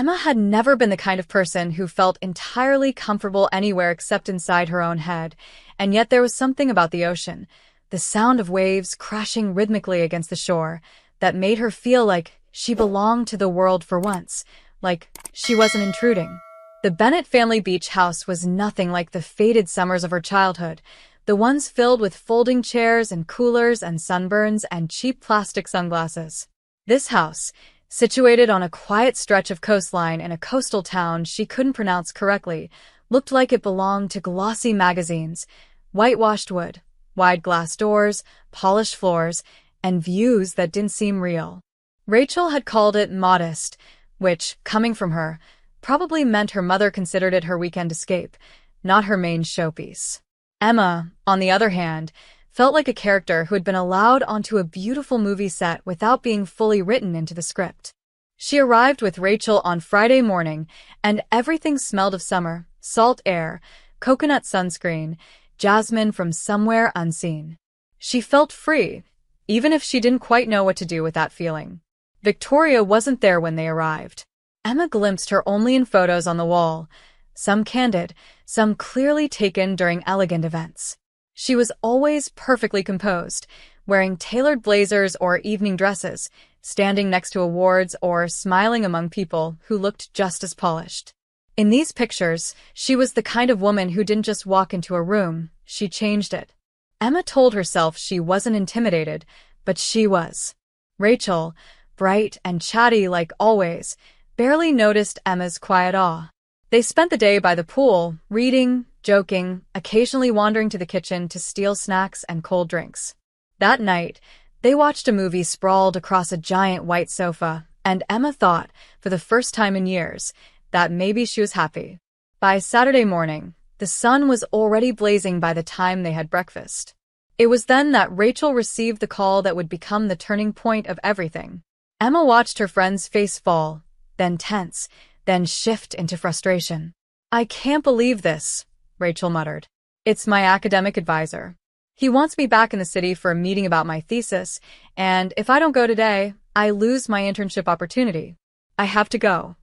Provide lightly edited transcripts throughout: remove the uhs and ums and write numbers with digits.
Emma had never been the kind of person who felt entirely comfortable anywhere except inside her own head, and yet there was something about the ocean, the sound of waves crashing rhythmically against the shore, that made her feel like she belonged to the world for once, like she wasn't intruding. The Bennett family beach house was nothing like the faded summers of her childhood, the ones filled with folding chairs and coolers and sunburns and cheap plastic sunglasses. This house, situated on a quiet stretch of coastline in a coastal town she couldn't pronounce correctly, looked like it belonged to glossy magazines, whitewashed wood, wide glass doors, polished floors, and views that didn't seem real. Rachel had called it modest, which, coming from her, probably meant her mother considered it her weekend escape, not her main showpiece. Emma, on the other hand, felt like a character who had been allowed onto a beautiful movie set without being fully written into the script. She arrived with Rachel on Friday morning, and everything smelled of summer, salt air, coconut sunscreen, jasmine from somewhere unseen. She felt free, even if she didn't quite know what to do with that feeling. Victoria wasn't there when they arrived. Emma glimpsed her only in photos on the wall, some candid, some clearly taken during elegant events. She was always perfectly composed, wearing tailored blazers or evening dresses, standing next to awards or smiling among people who looked just as polished. In these pictures, she was the kind of woman who didn't just walk into a room, she changed it. Emma told herself she wasn't intimidated, but she was. Rachel, bright and chatty like always, barely noticed Emma's quiet awe. They spent the day by the pool, reading, joking, occasionally wandering to the kitchen to steal snacks and cold drinks. That night, they watched a movie sprawled across a giant white sofa, and Emma thought, for the first time in years, that maybe she was happy. By Saturday morning, the sun was already blazing by the time they had breakfast. It was then that Rachel received the call that would become the turning point of everything. Emma watched her friend's face fall, then tense, then shift into frustration. "I can't believe this," Rachel muttered. "It's my academic advisor. He wants me back in the city for a meeting about my thesis, and if I don't go today, I lose my internship opportunity. I have to go."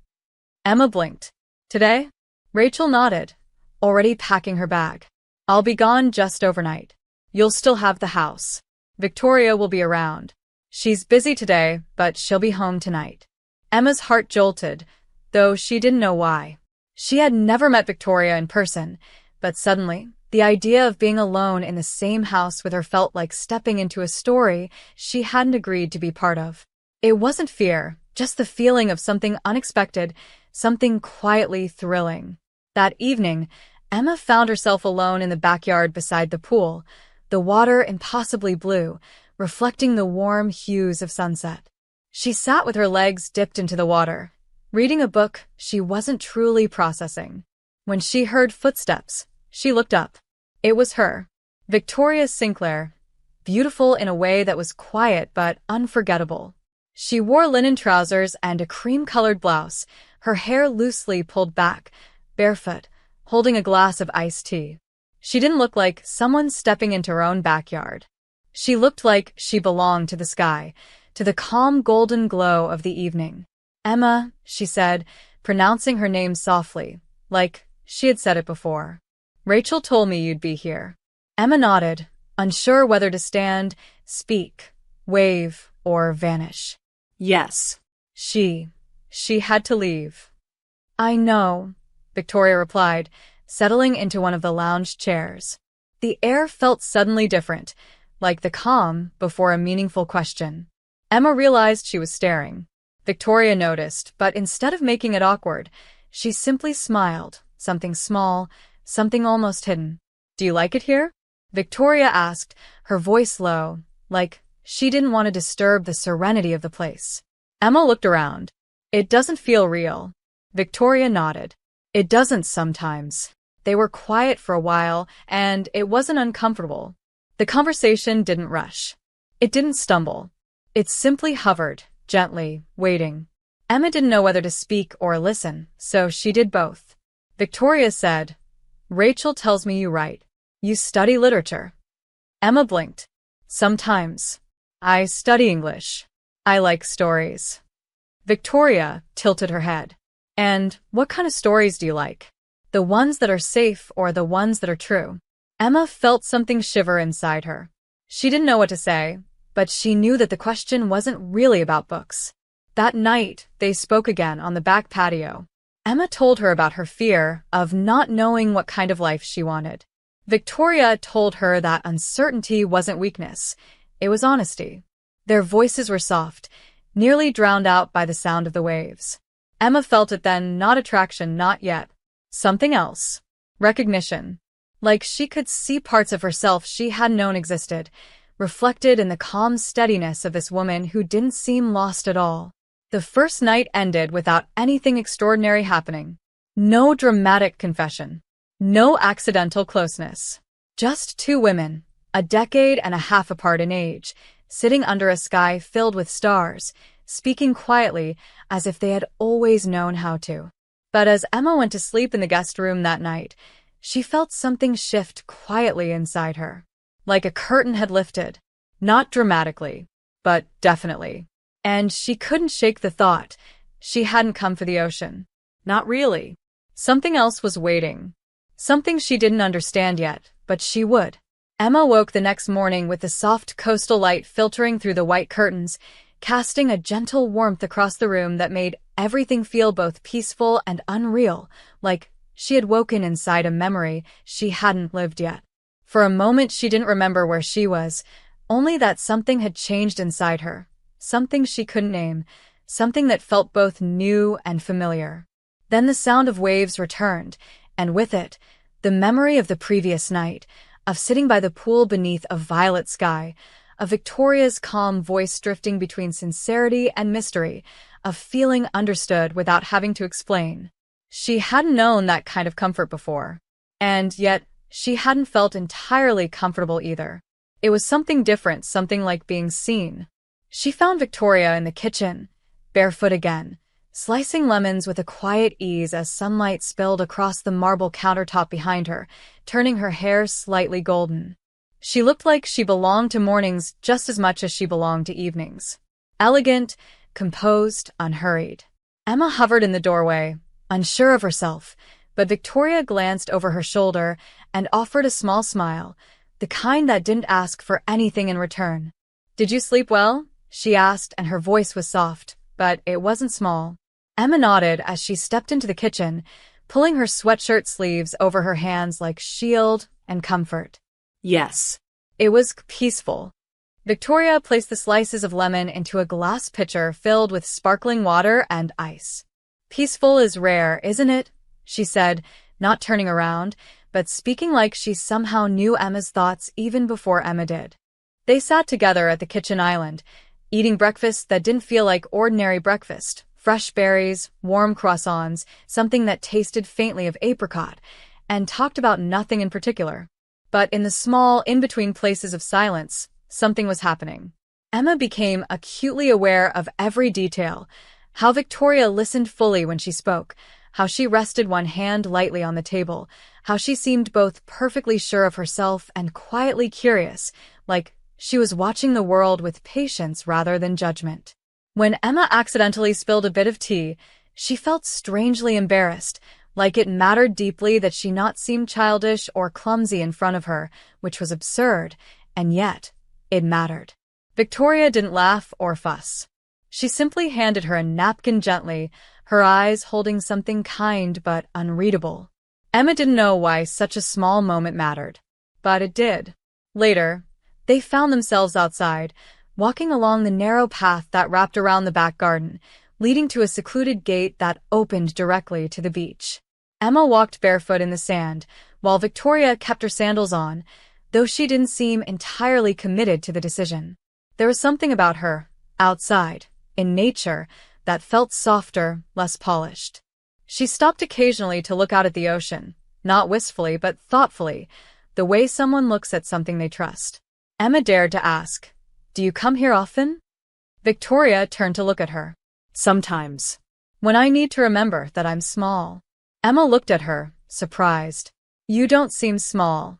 Emma blinked. "Today?" Rachel nodded, already packing her bag. "I'll be gone just overnight. You'll still have the house. Victoria will be around. She's busy today, but she'll be home tonight." Emma's heart jolted, though she didn't know why. She had never met Victoria in person, but suddenly, the idea of being alone in the same house with her felt like stepping into a story she hadn't agreed to be part of. It wasn't fear, just the feeling of something unexpected, something quietly thrilling. That evening, Emma found herself alone in the backyard beside the pool, the water impossibly blue, reflecting the warm hues of sunset. She sat with her legs dipped into the water, reading a book she wasn't truly processing. When she heard footsteps, she looked up. It was her, Victoria Sinclair, beautiful in a way that was quiet but unforgettable. She wore linen trousers and a cream-colored blouse, her hair loosely pulled back, barefoot, holding a glass of iced tea. She didn't look like someone stepping into her own backyard. She looked like she belonged to the sky, to the calm golden glow of the evening. "Emma," she said, pronouncing her name softly, like she had said it before. "Rachel told me you'd be here." Emma nodded, unsure whether to stand, speak, wave, or vanish. Yes. She had to leave. "I know," Victoria replied, settling into one of the lounge chairs. The air felt suddenly different, like the calm before a meaningful question. Emma realized she was staring. Victoria noticed, but instead of making it awkward, she simply smiled, something small, something almost hidden. "Do you like it here?" Victoria asked, her voice low, like she didn't want to disturb the serenity of the place. Emma looked around. "It doesn't feel real." Victoria nodded. "It doesn't sometimes." They were quiet for a while, and it wasn't uncomfortable. The conversation didn't rush. It didn't stumble. It simply hovered, gently, waiting. Emma didn't know whether to speak or listen, so she did both. Victoria said, "Rachel tells me you write. You study literature." Emma blinked. "Sometimes. I study English. I like stories." Victoria tilted her head. And what kind of stories do you like? The ones that are safe or the ones that are true? Emma felt something shiver inside her. She didn't know what to say, but she knew that the question wasn't really about books. That night, they spoke again on the back patio. Emma told her about her fear of not knowing what kind of life she wanted. Victoria told her that uncertainty wasn't weakness, it was honesty. Their voices were soft, nearly drowned out by the sound of the waves. Emma felt it then, not attraction, not yet. Something else. Recognition. Like she could see parts of herself she hadn't known existed, reflected in the calm steadiness of this woman who didn't seem lost at all. The first night ended without anything extraordinary happening. No dramatic confession. No accidental closeness. Just two women, a decade and a half apart in age, sitting under a sky filled with stars, speaking quietly as if they had always known how to. But as Emma went to sleep in the guest room that night, she felt something shift quietly inside her. Like a curtain had lifted. Not dramatically, but definitely. And she couldn't shake the thought. She hadn't come for the ocean. Not really. Something else was waiting. Something she didn't understand yet, but she would. Emma woke the next morning with the soft coastal light filtering through the white curtains, casting a gentle warmth across the room that made everything feel both peaceful and unreal, like she had woken inside a memory she hadn't lived yet. For a moment she didn't remember where she was, only that something had changed inside her, something she couldn't name, something that felt both new and familiar. Then the sound of waves returned, and with it, the memory of the previous night, of sitting by the pool beneath a violet sky, of Victoria's calm voice drifting between sincerity and mystery, of feeling understood without having to explain. She hadn't known that kind of comfort before. And yet, she hadn't felt entirely comfortable either. It was something different, something like being seen. She found Victoria in the kitchen, barefoot again, slicing lemons with a quiet ease as sunlight spilled across the marble countertop behind her, turning her hair slightly golden. She looked like she belonged to mornings just as much as she belonged to evenings. Elegant, composed, unhurried. Emma hovered in the doorway, unsure of herself, but Victoria glanced over her shoulder and offered a small smile, the kind that didn't ask for anything in return. "Did you sleep well?" she asked, and her voice was soft, but it wasn't small. Emma nodded as she stepped into the kitchen, pulling her sweatshirt sleeves over her hands like shield and comfort. Yes. It was peaceful. Victoria placed the slices of lemon into a glass pitcher filled with sparkling water and ice. "Peaceful is rare, isn't it?" she said, not turning around, but speaking like she somehow knew Emma's thoughts even before Emma did. They sat together at the kitchen island, eating breakfast that didn't feel like ordinary breakfast. Fresh berries, warm croissants, something that tasted faintly of apricot, and talked about nothing in particular. But in the small, in-between places of silence, something was happening. Emma became acutely aware of every detail, how Victoria listened fully when she spoke, how she rested one hand lightly on the table, how she seemed both perfectly sure of herself and quietly curious, like she was watching the world with patience rather than judgment. When Emma accidentally spilled a bit of tea, she felt strangely embarrassed, like it mattered deeply that she not seem childish or clumsy in front of her, which was absurd, and yet, it mattered. Victoria didn't laugh or fuss. She simply handed her a napkin gently, her eyes holding something kind but unreadable. Emma didn't know why such a small moment mattered, but it did. Later, they found themselves outside, walking along the narrow path that wrapped around the back garden, leading to a secluded gate that opened directly to the beach. Emma walked barefoot in the sand, while Victoria kept her sandals on, though she didn't seem entirely committed to the decision. There was something about her, outside, in nature, that felt softer, less polished. She stopped occasionally to look out at the ocean, not wistfully but thoughtfully, the way someone looks at something they trust. Emma dared to ask, "Do you come here often?" Victoria turned to look at her. "Sometimes. When I need to remember that I'm small." Emma looked at her, surprised. "You don't seem small."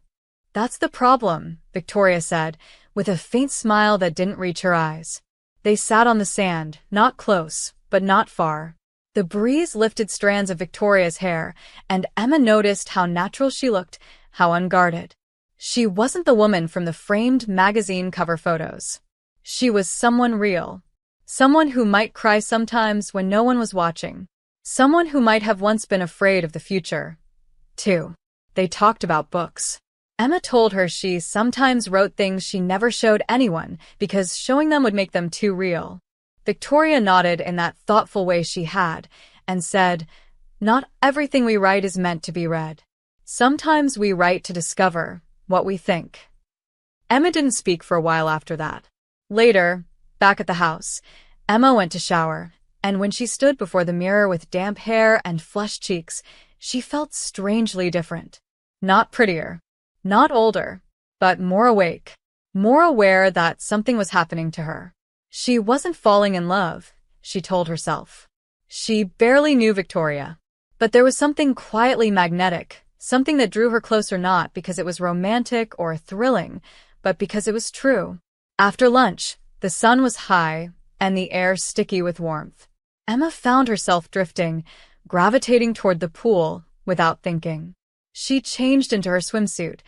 "That's the problem," Victoria said, with a faint smile that didn't reach her eyes. They sat on the sand, not close, but not far. The breeze lifted strands of Victoria's hair, and Emma noticed how natural she looked, how unguarded. She wasn't the woman from the framed magazine cover photos. She was someone real. Someone who might cry sometimes when no one was watching. Someone who might have once been afraid of the future. 2. They talked about books. Emma told her she sometimes wrote things she never showed anyone because showing them would make them too real. Victoria nodded in that thoughtful way she had and said, "Not everything we write is meant to be read. Sometimes we write to discover what we think." Emma didn't speak for a while after that. Later, back at the house, Emma went to shower, and when she stood before the mirror with damp hair and flushed cheeks, she felt strangely different. Not prettier, not older, but more awake, more aware that something was happening to her. She wasn't falling in love, she told herself. She barely knew Victoria. But there was something quietly magnetic, something that drew her closer not because it was romantic or thrilling, but because it was true. After lunch, the sun was high and the air sticky with warmth. Emma found herself drifting, gravitating toward the pool without thinking. She changed into her swimsuit,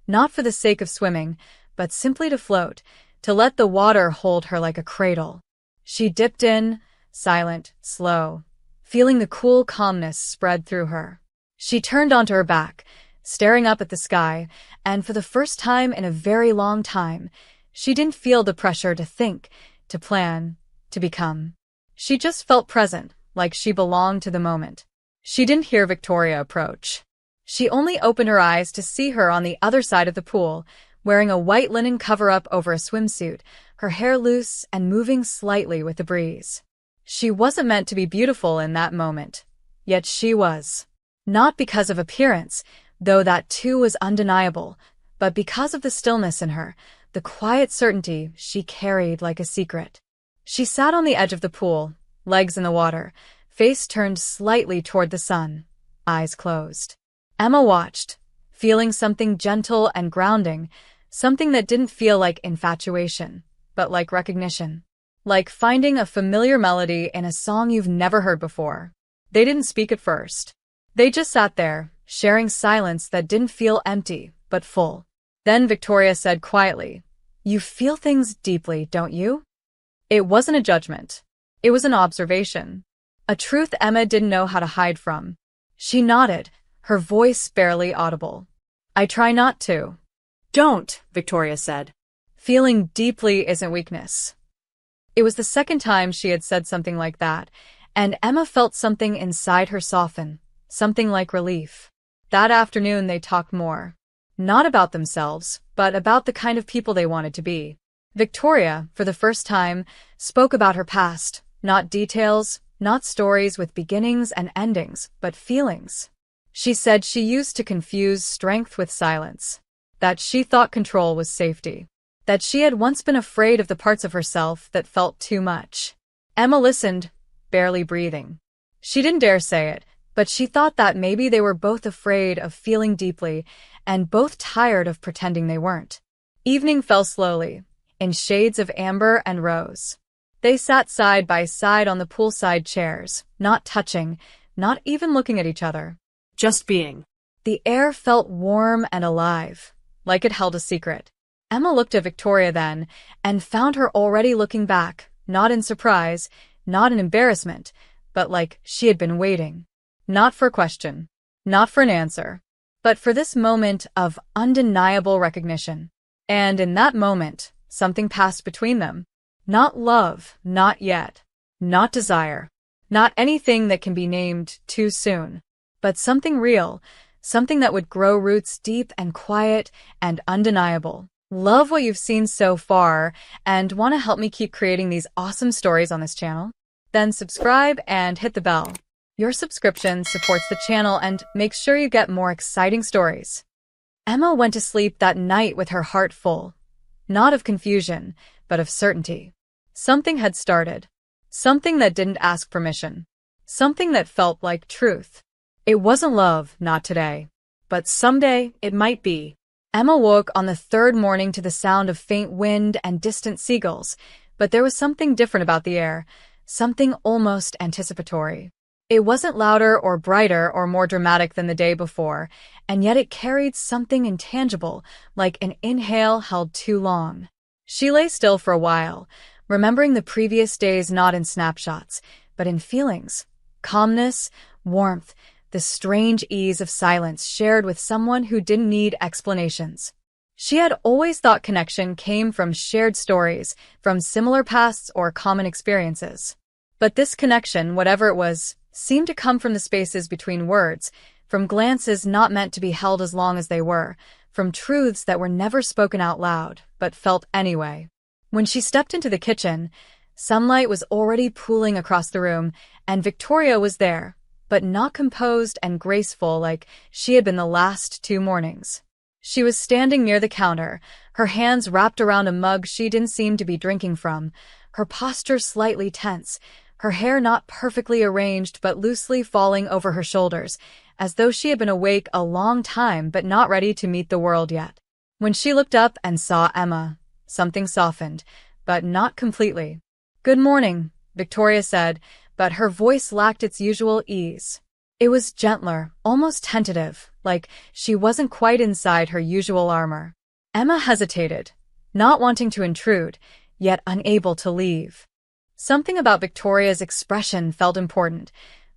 not for the sake of swimming, but simply to float, to let the water hold her like a cradle. She dipped in, silent, slow, feeling the cool calmness spread through her. She turned onto her back, staring up at the sky, and for the first time in a very long time, she didn't feel the pressure to think, to plan, to become. She just felt present, like she belonged to the moment. She didn't hear Victoria approach. She only opened her eyes to see her on the other side of the pool, wearing a white linen cover-up over a swimsuit, her hair loose and moving slightly with the breeze. She wasn't meant to be beautiful in that moment, yet she was. Not because of appearance, though that too was undeniable, but because of the stillness in her, the quiet certainty she carried like a secret. She sat on the edge of the pool, legs in the water, face turned slightly toward the sun, eyes closed. Emma watched, feeling something gentle and grounding, something that didn't feel like infatuation, but like recognition. Like finding a familiar melody in a song you've never heard before. They didn't speak at first. They just sat there, sharing silence that didn't feel empty, but full. Then Victoria said quietly, "You feel things deeply, don't you?" It wasn't a judgment. It was an observation. A truth Emma didn't know how to hide from. She nodded, her voice barely audible. "I try not to." "Don't," Victoria said. "Feeling deeply isn't weakness." It was the second time she had said something like that, and Emma felt something inside her soften, something like relief. That afternoon they talked more. Not about themselves, but about the kind of people they wanted to be. Victoria, for the first time, spoke about her past, not details, not stories with beginnings and endings, but feelings. She said she used to confuse strength with silence, that she thought control was safety, that she had once been afraid of the parts of herself that felt too much. Emma listened, barely breathing. She didn't dare say it, but she thought that maybe they were both afraid of feeling deeply and both tired of pretending they weren't. Evening fell slowly, in shades of amber and rose. They sat side by side on the poolside chairs, not touching, not even looking at each other. Just being. The air felt warm and alive, like it held a secret. Emma looked at Victoria then, and found her already looking back, not in surprise, not in embarrassment, but like she had been waiting. Not for a question, not for an answer, but for this moment of undeniable recognition. And in that moment, something passed between them. Not love, not yet. Not desire. Not anything that can be named too soon. But something real, something that would grow roots deep and quiet and undeniable. Love what you've seen so far and want to help me keep creating these awesome stories on this channel? Then subscribe and hit the bell. Your subscription supports the channel and makes sure you get more exciting stories. Emma went to sleep that night with her heart full. Not of confusion, but of certainty. Something had started. Something that didn't ask permission. Something that felt like truth. It wasn't love, not today. But someday, it might be. Emma woke on the third morning to the sound of faint wind and distant seagulls, but there was something different about the air, something almost anticipatory. It wasn't louder or brighter or more dramatic than the day before, and yet it carried something intangible, like an inhale held too long. She lay still for a while, remembering the previous days not in snapshots, but in feelings. Calmness, warmth, the strange ease of silence shared with someone who didn't need explanations. She had always thought connection came from shared stories, from similar pasts or common experiences. But this connection, whatever it was, seemed to come from the spaces between words, from glances not meant to be held as long as they were, from truths that were never spoken out loud, but felt anyway. When she stepped into the kitchen, sunlight was already pooling across the room, and Victoria was there, but not composed and graceful like she had been the last 2 mornings. She was standing near the counter, her hands wrapped around a mug she didn't seem to be drinking from, her posture slightly tense, her hair not perfectly arranged but loosely falling over her shoulders, as though she had been awake a long time but not ready to meet the world yet. When she looked up and saw Emma, something softened, but not completely. "Good morning," Victoria said, but her voice lacked its usual ease. It was gentler, almost tentative, like she wasn't quite inside her usual armor. Emma hesitated, not wanting to intrude, yet unable to leave. Something about Victoria's expression felt important.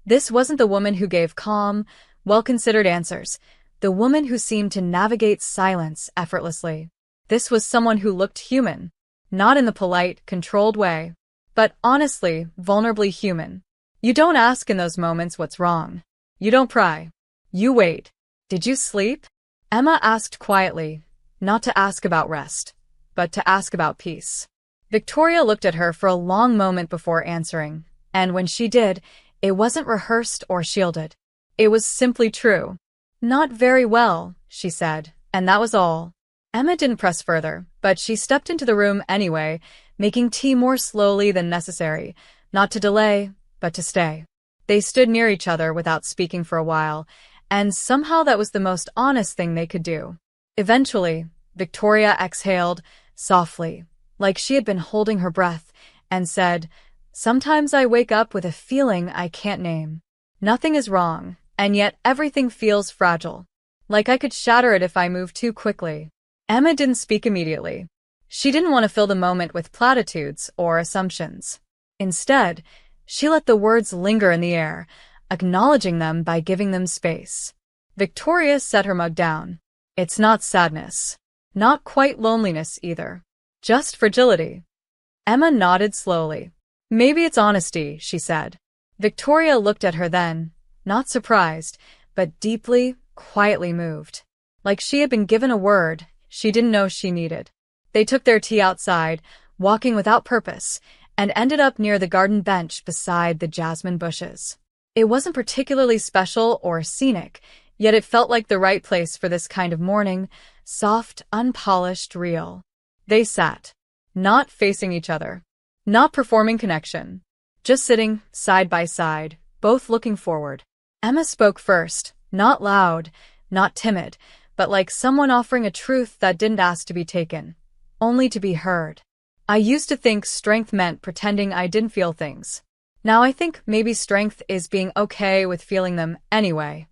This wasn't the woman who gave calm, well-considered answers, the woman who seemed to navigate silence effortlessly. This was someone who looked human, not in the polite, controlled way, but honestly, vulnerably human. You don't ask in those moments what's wrong. You don't pry. You wait. "Did you sleep?" Emma asked quietly, not to ask about rest, but to ask about peace. Victoria looked at her for a long moment before answering, and when she did, it wasn't rehearsed or shielded. It was simply true. "Not very well," she said, and that was all. Emma didn't press further, but she stepped into the room anyway, making tea more slowly than necessary, not to delay, but to stay. They stood near each other without speaking for a while, and somehow that was the most honest thing they could do. Eventually, Victoria exhaled, softly, like she had been holding her breath, and said, "Sometimes I wake up with a feeling I can't name. Nothing is wrong, and yet everything feels fragile. Like I could shatter it if I move too quickly." Emma didn't speak immediately. She didn't want to fill the moment with platitudes or assumptions. Instead, she let the words linger in the air, acknowledging them by giving them space. Victoria set her mug down. "It's not sadness. Not quite loneliness either. Just fragility." Emma nodded slowly. "Maybe it's honesty," she said. Victoria looked at her then, not surprised, but deeply, quietly moved. Like she had been given a word she didn't know she needed. They took their tea outside, walking without purpose, and ended up near the garden bench beside the jasmine bushes. It wasn't particularly special or scenic, yet it felt like the right place for this kind of morning, soft, unpolished, real. They sat, not facing each other, not performing connection, just sitting, side by side, both looking forward. Emma spoke first, not loud, not timid, but like someone offering a truth that didn't ask to be taken, only to be heard. "I used to think strength meant pretending I didn't feel things. Now I think maybe strength is being okay with feeling them anyway."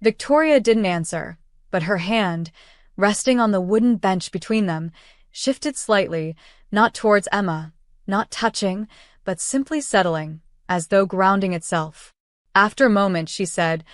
Victoria didn't answer, but her hand, resting on the wooden bench between them, shifted slightly, not towards Emma, not touching, but simply settling, as though grounding itself. After a moment, she said,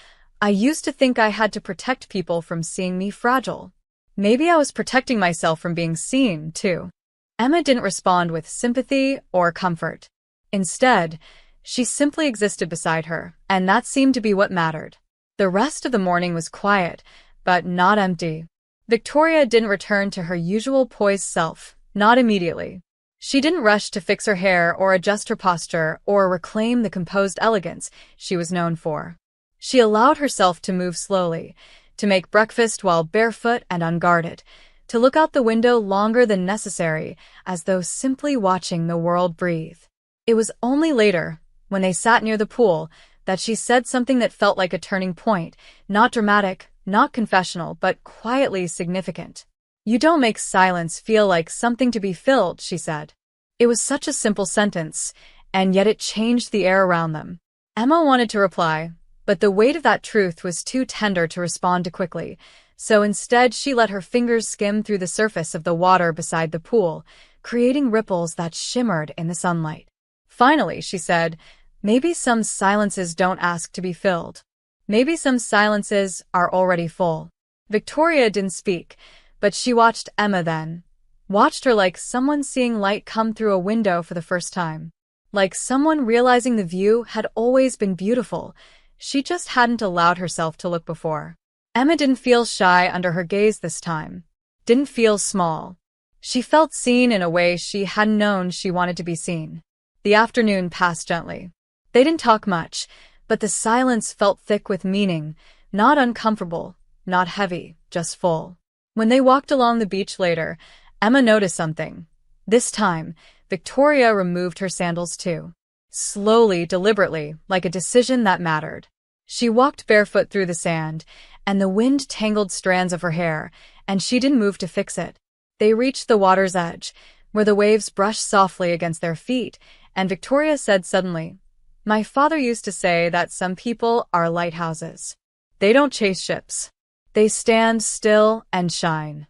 "I used to think I had to protect people from seeing me fragile. Maybe I was protecting myself from being seen, too." Emma didn't respond with sympathy or comfort. Instead, she simply existed beside her, and that seemed to be what mattered. The rest of the morning was quiet, but not empty. Victoria didn't return to her usual poised self, not immediately. She didn't rush to fix her hair or adjust her posture or reclaim the composed elegance she was known for. She allowed herself to move slowly, to make breakfast while barefoot and unguarded, to look out the window longer than necessary, as though simply watching the world breathe. It was only later, when they sat near the pool, that she said something that felt like a turning point, not dramatic, not confessional, but quietly significant. "You don't make silence feel like something to be filled," she said. It was such a simple sentence, and yet it changed the air around them. Emma wanted to reply, but the weight of that truth was too tender to respond to quickly, so instead she let her fingers skim through the surface of the water beside the pool, creating ripples that shimmered in the sunlight. Finally, she said, "Maybe some silences don't ask to be filled. Maybe some silences are already full." Victoria didn't speak, but she watched Emma then. Watched her like someone seeing light come through a window for the first time. Like someone realizing the view had always been beautiful. She just hadn't allowed herself to look before. Emma didn't feel shy under her gaze this time. Didn't feel small. She felt seen in a way she hadn't known she wanted to be seen. The afternoon passed gently. They didn't talk much, but the silence felt thick with meaning, not uncomfortable, not heavy, just full. When they walked along the beach later, Emma noticed something. This time, Victoria removed her sandals too. Slowly, deliberately, like a decision that mattered. She walked barefoot through the sand, and the wind tangled strands of her hair, and she didn't move to fix it. They reached the water's edge, where the waves brushed softly against their feet, and Victoria said suddenly, "My father used to say that some people are lighthouses. They don't chase ships. They stand still and shine."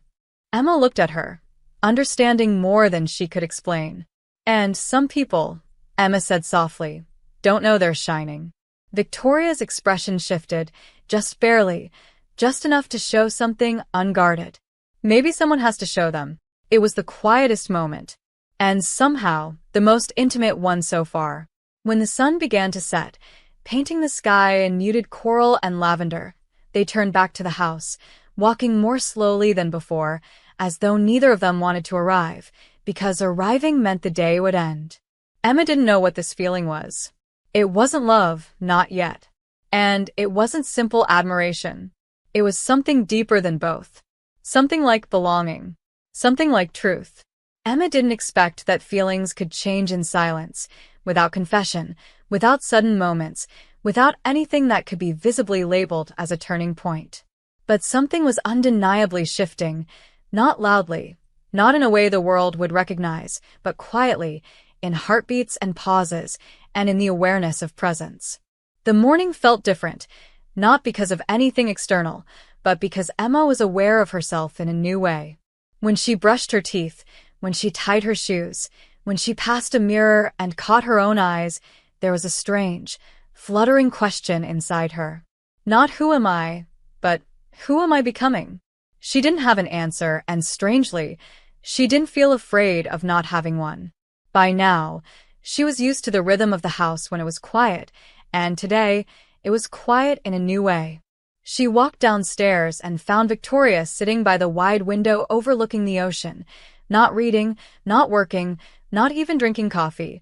Emma looked at her, understanding more than she could explain. "And some people," Emma said softly, "don't know they're shining." Victoria's expression shifted, just barely, just enough to show something unguarded. Maybe someone has to show them. It was the quietest moment, and somehow the most intimate one so far. When the sun began to set, painting the sky in muted coral and lavender, they turned back to the house, walking more slowly than before, as though neither of them wanted to arrive, because arriving meant the day would end. Emma didn't know what this feeling was. It wasn't love, not yet. And it wasn't simple admiration. It was something deeper than both. Something like belonging. Something like truth. Emma didn't expect that feelings could change in silence, without confession, without sudden moments, without anything that could be visibly labeled as a turning point. But something was undeniably shifting, not loudly, not in a way the world would recognize, but quietly, in heartbeats and pauses, and in the awareness of presence. The morning felt different, not because of anything external, but because Emma was aware of herself in a new way. When she brushed her teeth, when she tied her shoes, when she passed a mirror and caught her own eyes, there was a strange, fluttering question inside her. Not who am I, but who am I becoming? She didn't have an answer, and strangely, she didn't feel afraid of not having one. By now, she was used to the rhythm of the house when it was quiet, and today, it was quiet in a new way. She walked downstairs and found Victoria sitting by the wide window overlooking the ocean, not reading, not working, not even drinking coffee,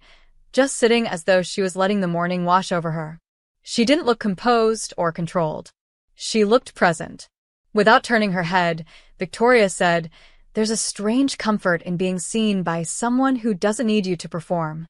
just sitting as though she was letting the morning wash over her. She didn't look composed or controlled. She looked present. Without turning her head, Victoria said, "There's a strange comfort in being seen by someone who doesn't need you to perform."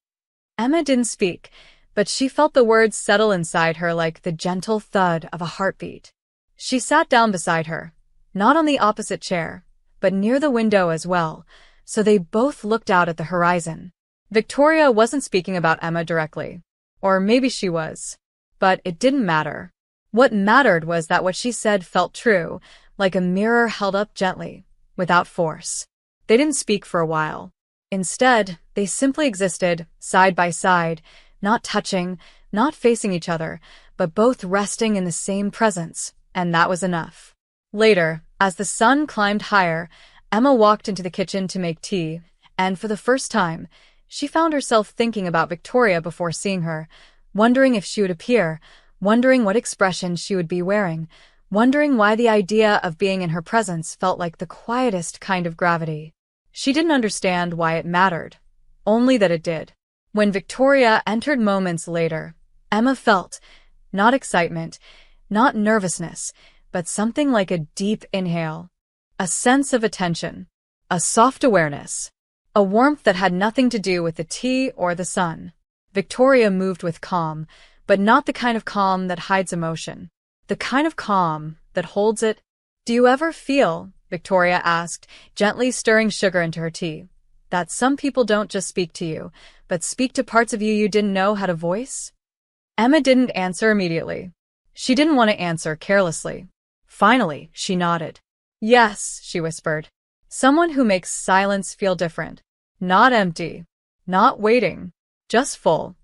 Emma didn't speak, but she felt the words settle inside her like the gentle thud of a heartbeat. She sat down beside her, not on the opposite chair, but near the window as well, so they both looked out at the horizon. Victoria wasn't speaking about Emma directly. Or maybe she was. But it didn't matter. What mattered was that what she said felt true, like a mirror held up gently, without force. They didn't speak for a while. Instead, they simply existed, side by side, not touching, not facing each other, but both resting in the same presence, and that was enough. Later, as the sun climbed higher, Emma walked into the kitchen to make tea, and for the first time, she found herself thinking about Victoria before seeing her, wondering if she would appear, wondering what expression she would be wearing, wondering why the idea of being in her presence felt like the quietest kind of gravity. She didn't understand why it mattered, only that it did. When Victoria entered moments later, Emma felt, not excitement, not nervousness, but something like a deep inhale, a sense of attention, a soft awareness, a warmth that had nothing to do with the tea or the sun. Victoria moved with calm, but not the kind of calm that hides emotion, the kind of calm that holds it. "Do you ever feel," Victoria asked, gently stirring sugar into her tea, "that some people don't just speak to you, but speak to parts of you you didn't know how to voice?" Emma didn't answer immediately. She didn't want to answer carelessly. Finally, she nodded. Yes, she whispered. Someone who makes silence feel different. Not empty. Not waiting. Just full.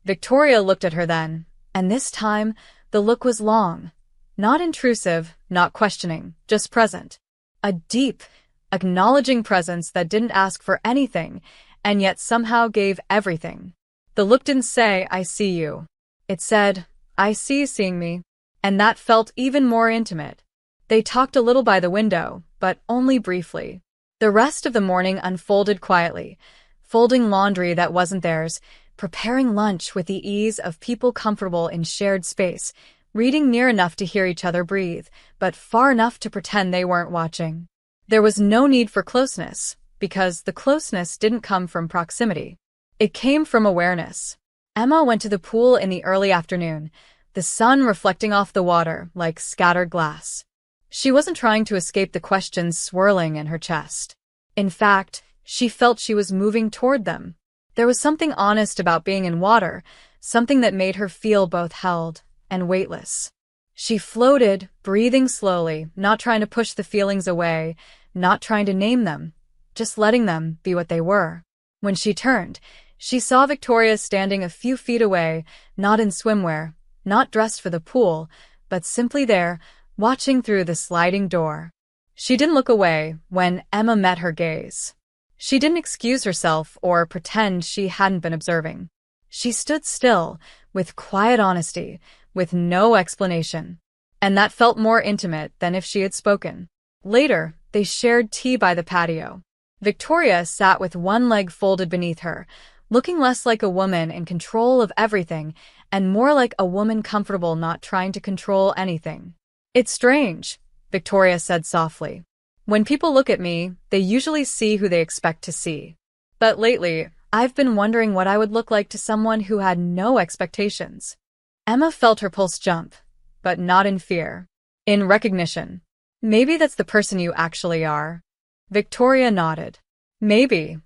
Victoria looked at her then, and this time, the look was long. Not intrusive, not questioning, just present. A deep, acknowledging presence that didn't ask for anything, and yet somehow gave everything. The look didn't say, I see you. It said, I see you seeing me. And that felt even more intimate. They talked a little by the window, but only briefly. The rest of the morning unfolded quietly, folding laundry that wasn't theirs, preparing lunch with the ease of people comfortable in shared space, reading near enough to hear each other breathe, but far enough to pretend they weren't watching. There was no need for closeness, because the closeness didn't come from proximity. It came from awareness. Emma went to the pool in the early afternoon, the sun reflecting off the water like scattered glass. She wasn't trying to escape the questions swirling in her chest. In fact, she felt she was moving toward them. There was something honest about being in water, something that made her feel both held and weightless. She floated, breathing slowly, not trying to push the feelings away, not trying to name them, just letting them be what they were. When she turned, she saw Victoria standing a few feet away, not in swimwear, not dressed for the pool, but simply there, watching through the sliding door. She didn't look away when Emma met her gaze. She didn't excuse herself or pretend she hadn't been observing. She stood still, with quiet honesty, with no explanation. And that felt more intimate than if she had spoken. Later, they shared tea by the patio. Victoria sat with one leg folded beneath her, looking less like a woman in control of everything and more like a woman comfortable not trying to control anything. It's strange, Victoria said softly. When people look at me, they usually see who they expect to see. But lately, I've been wondering what I would look like to someone who had no expectations. Emma felt her pulse jump, but not in fear. In recognition. Maybe that's the person you actually are. Victoria nodded. Maybe.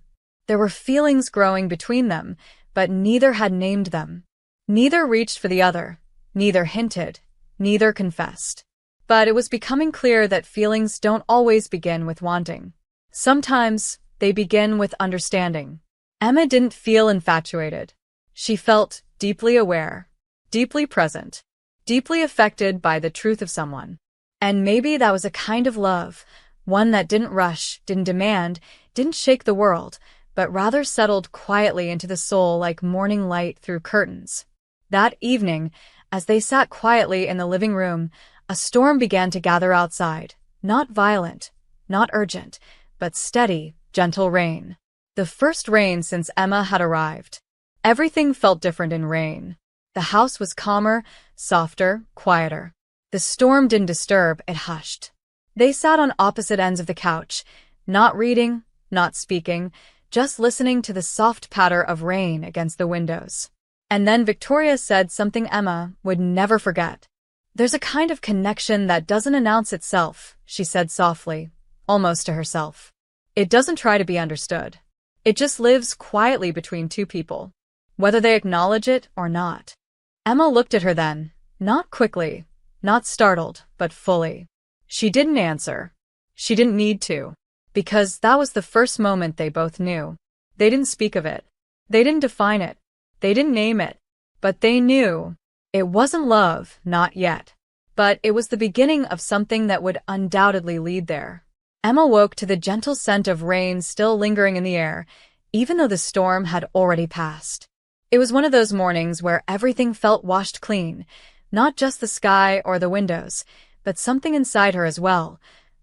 There were feelings growing between them, but neither had named them. Neither reached for the other. Neither hinted. Neither confessed. But it was becoming clear that feelings don't always begin with wanting. Sometimes, they begin with understanding. Emma didn't feel infatuated. She felt deeply aware, deeply present, deeply affected by the truth of someone. And maybe that was a kind of love, one that didn't rush, didn't demand, didn't shake the world, but rather settled quietly into the soul like morning light through curtains. That evening, as they sat quietly in the living room, a storm began to gather outside, not violent, not urgent, but steady, gentle rain. The first rain since Emma had arrived. Everything felt different in rain. The house was calmer, softer, quieter. The storm didn't disturb, it hushed. They sat on opposite ends of the couch, not reading, not speaking, just listening to the soft patter of rain against the windows. And then Victoria said something Emma would never forget. There's a kind of connection that doesn't announce itself, she said softly, almost to herself. It doesn't try to be understood. It just lives quietly between two people, whether they acknowledge it or not. Emma looked at her then, not quickly, not startled, but fully. She didn't answer. She didn't need to, because that was the first moment they both knew. They didn't speak of it. They didn't define it. They didn't name it. But they knew. It wasn't love, not yet. But it was the beginning of something that would undoubtedly lead there. Emma woke to the gentle scent of rain still lingering in the air, even though the storm had already passed. It was one of those mornings where everything felt washed clean, not just the sky or the windows, but something inside her as well,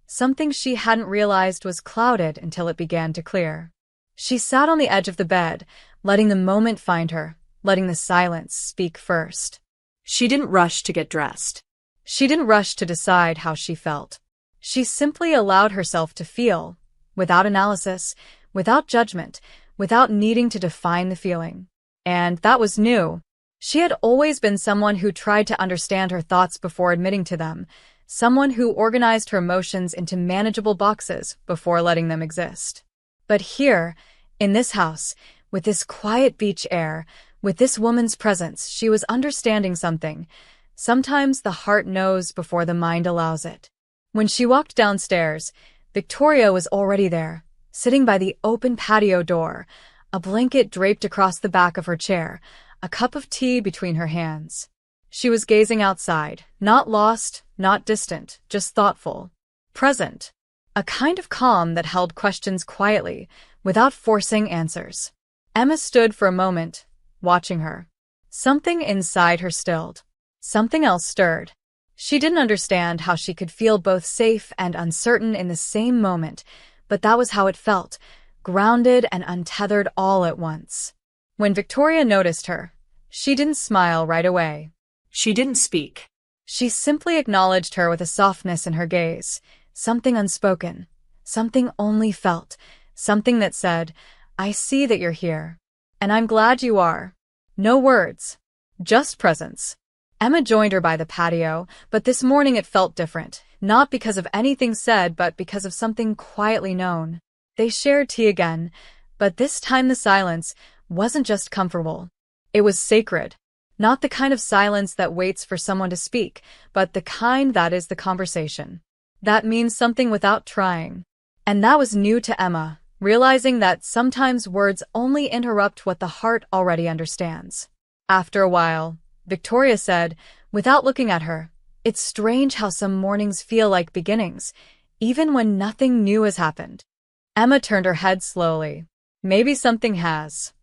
something she hadn't realized was clouded until it began to clear. She sat on the edge of the bed, letting the moment find her, letting the silence speak first. She didn't rush to get dressed. She didn't rush to decide how she felt. She simply allowed herself to feel, without analysis, without judgment, without needing to define the feeling. And that was new. She had always been someone who tried to understand her thoughts before admitting to them, someone who organized her emotions into manageable boxes before letting them exist. But here, in this house, with this quiet beach air, With this woman's presence, she was understanding something. Sometimes the heart knows before the mind allows it. When she walked downstairs, Victoria was already there, sitting by the open patio door, a blanket draped across the back of her chair, a cup of tea between her hands. She was gazing outside, not lost, not distant, just thoughtful. Present. A kind of calm that held questions quietly, without forcing answers. Emma stood for a moment, watching her. Something inside her stilled. Something else stirred. She didn't understand how she could feel both safe and uncertain in the same moment, but that was how it felt, grounded and untethered all at once. When Victoria noticed her, she didn't smile right away. She didn't speak. She simply acknowledged her with a softness in her gaze, something unspoken, something only felt, something that said, "I see that you're here. And I'm glad you are." No words, just presence. Emma joined her by the patio, but this morning it felt different, not because of anything said, but because of something quietly known. They shared tea again, but this time the silence wasn't just comfortable. It was sacred. Not the kind of silence that waits for someone to speak, but the kind that is the conversation. That means something without trying. And that was new to Emma, realizing that sometimes words only interrupt what the heart already understands. After a while, Victoria said, without looking at her, "It's strange how some mornings feel like beginnings, even when nothing new has happened." Emma turned her head slowly. "Maybe something has."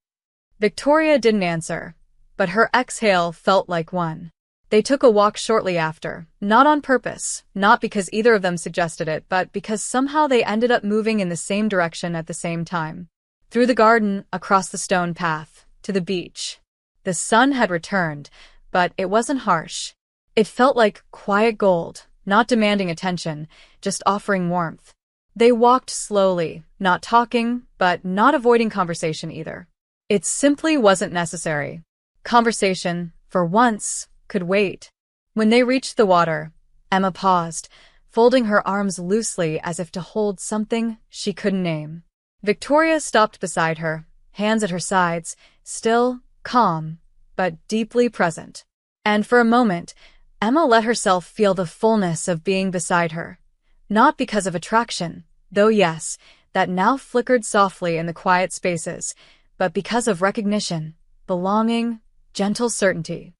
Victoria didn't answer, but her exhale felt like one. They took a walk shortly after, not on purpose, not because either of them suggested it, but because somehow they ended up moving in the same direction at the same time. Through the garden, across the stone path, to the beach. The sun had returned, but it wasn't harsh. It felt like quiet gold, not demanding attention, just offering warmth. They walked slowly, not talking, but not avoiding conversation either. It simply wasn't necessary. Conversation, for once, could wait. When they reached the water, Emma paused, folding her arms loosely as if to hold something she couldn't name. Victoria stopped beside her, hands at her sides, still, calm, but deeply present. And for a moment, Emma let herself feel the fullness of being beside her. Not because of attraction, though yes, that now flickered softly in the quiet spaces, but because of recognition, belonging, gentle certainty.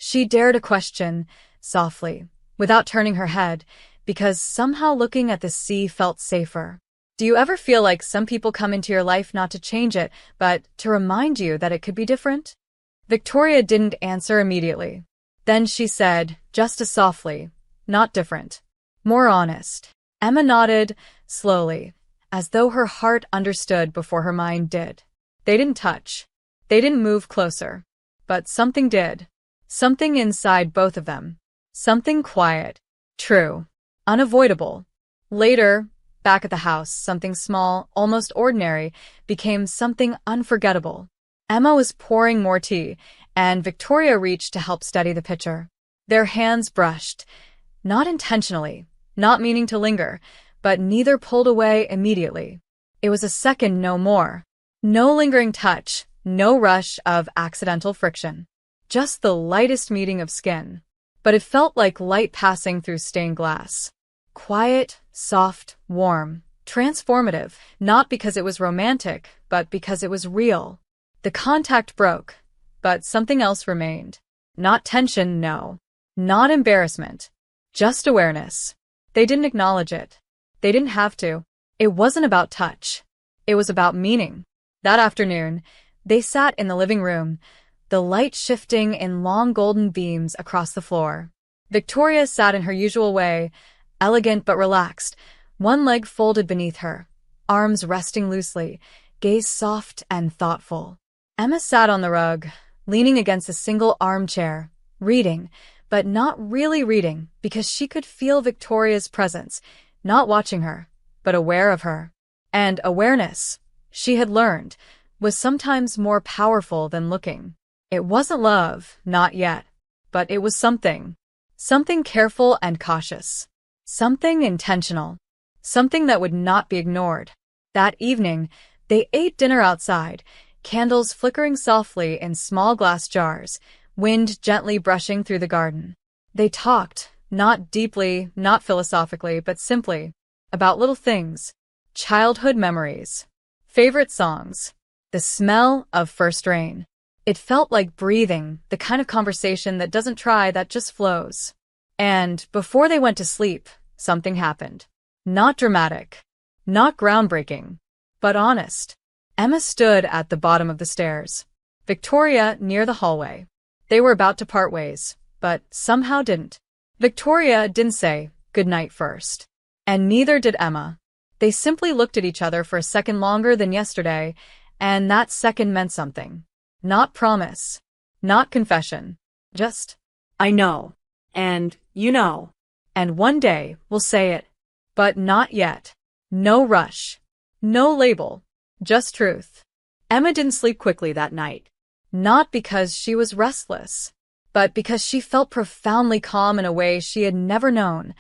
She dared a question, softly, without turning her head, because somehow looking at the sea felt safer. "Do you ever feel like some people come into your life not to change it, but to remind you that it could be different?" Victoria didn't answer immediately. Then she said, just as softly, "Not different. More honest." Emma nodded, slowly, as though her heart understood before her mind did. They didn't touch. They didn't move closer. But something did. Something inside both of them. Something quiet. True. Unavoidable. Later, back at the house, something small, almost ordinary, became something unforgettable. Emma was pouring more tea, and Victoria reached to help steady the pitcher. Their hands brushed. Not intentionally, not meaning to linger, but neither pulled away immediately. It was a second, no more. No lingering touch, no rush of accidental friction. Just the lightest meeting of skin. But it felt like light passing through stained glass. Quiet, soft, warm, transformative, not because it was romantic, but because it was real. The contact broke, but something else remained. Not tension, no. Not embarrassment. Just awareness. They didn't acknowledge it. They didn't have to. It wasn't about touch. It was about meaning. That afternoon, they sat in the living room, the light shifting in long golden beams across the floor. Victoria sat in her usual way, elegant but relaxed, one leg folded beneath her, arms resting loosely, gaze soft and thoughtful. Emma sat on the rug, leaning against a single armchair, reading, but not really reading because she could feel Victoria's presence, not watching her, but aware of her. And awareness, she had learned, was sometimes more powerful than looking. It wasn't love, not yet, but it was something. Something careful and cautious. Something intentional. Something that would not be ignored. That evening, they ate dinner outside, candles flickering softly in small glass jars, wind gently brushing through the garden. They talked, not deeply, not philosophically, but simply, about little things, childhood memories, favorite songs, the smell of first rain. It felt like breathing, the kind of conversation that doesn't try, that just flows. And before they went to sleep, something happened. Not dramatic, not groundbreaking, but honest. Emma stood at the bottom of the stairs. Victoria near the hallway. They were about to part ways, but somehow didn't. Victoria didn't say goodnight first. And neither did Emma. They simply looked at each other for a second longer than yesterday, and that second meant something. Not promise. Not confession. Just, I know. And you know. And one day we'll say it. But not yet. No rush. No label. Just truth. Emma didn't sleep quickly that night. Not because she was restless, but because she felt profoundly calm in a way she had never known,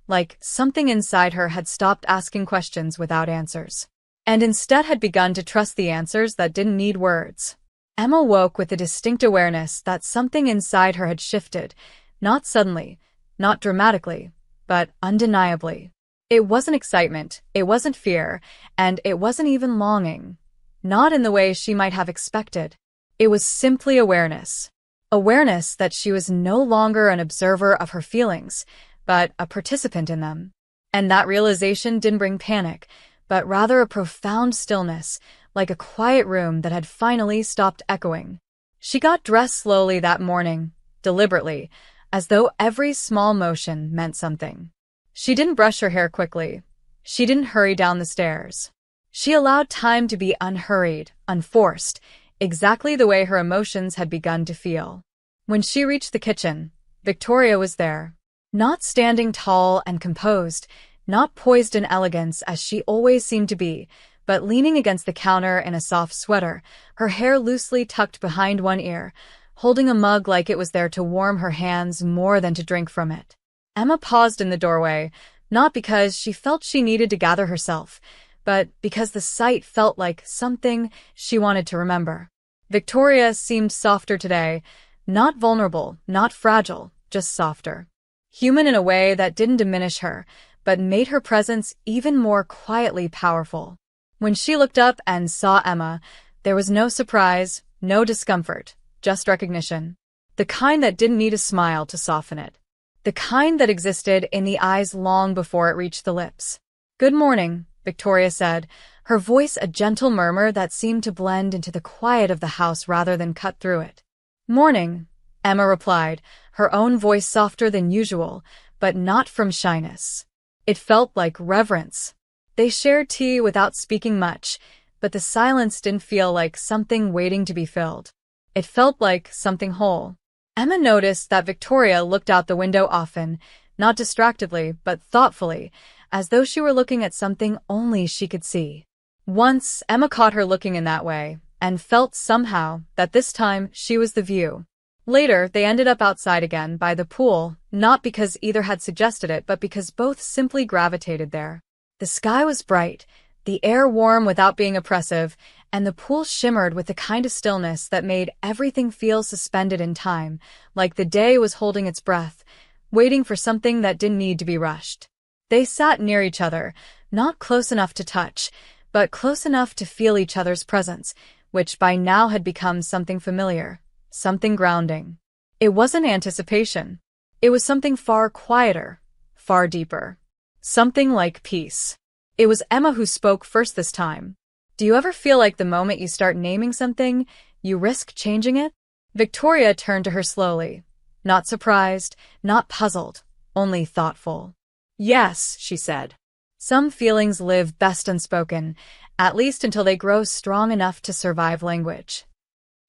like something inside her had stopped asking questions without answers, and instead had begun to trust the answers that didn't need words. Emma woke with a distinct awareness that something inside her had shifted, not suddenly, not dramatically, but undeniably. It wasn't excitement, it wasn't fear, and it wasn't even longing. Not in the way she might have expected. It was simply awareness. Awareness that she was no longer an observer of her feelings, but a participant in them. And that realization didn't bring panic, but rather a profound stillness, like a quiet room that had finally stopped echoing. She got dressed slowly that morning, deliberately, as though every small motion meant something. She didn't brush her hair quickly. She didn't hurry down the stairs. She allowed time to be unhurried, unforced, exactly the way her emotions had begun to feel. When she reached the kitchen, Victoria was there. Not standing tall and composed, not poised in elegance as she always seemed to be, but leaning against the counter in a soft sweater, her hair loosely tucked behind one ear, holding a mug like it was there to warm her hands more than to drink from it. Emma paused in the doorway, not because she felt she needed to gather herself, but because the sight felt like something she wanted to remember. Victoria seemed softer today, not vulnerable, not fragile, just softer. Human in a way that didn't diminish her, but made her presence even more quietly powerful. When she looked up and saw Emma, there was no surprise, no discomfort, just recognition. The kind that didn't need a smile to soften it. The kind that existed in the eyes long before it reached the lips. "Good morning," Victoria said, her voice a gentle murmur that seemed to blend into the quiet of the house rather than cut through it. "Morning," Emma replied, her own voice softer than usual, but not from shyness. It felt like reverence. They shared tea without speaking much, but the silence didn't feel like something waiting to be filled. It felt like something whole. Emma noticed that Victoria looked out the window often, not distractedly, but thoughtfully, as though she were looking at something only she could see. Once, Emma caught her looking in that way, and felt somehow that this time she was the view. Later, they ended up outside again by the pool, not because either had suggested it, but because both simply gravitated there. The sky was bright, the air warm without being oppressive, and the pool shimmered with the kind of stillness that made everything feel suspended in time, like the day was holding its breath, waiting for something that didn't need to be rushed. They sat near each other, not close enough to touch, but close enough to feel each other's presence, which by now had become something familiar, something grounding. It wasn't anticipation. It was something far quieter, far deeper. Something like peace. It was Emma who spoke first this time. "Do you ever feel like the moment you start naming something, you risk changing it?" Victoria turned to her slowly. Not surprised, not puzzled, only thoughtful. "Yes," she said. "Some feelings live best unspoken, at least until they grow strong enough to survive language."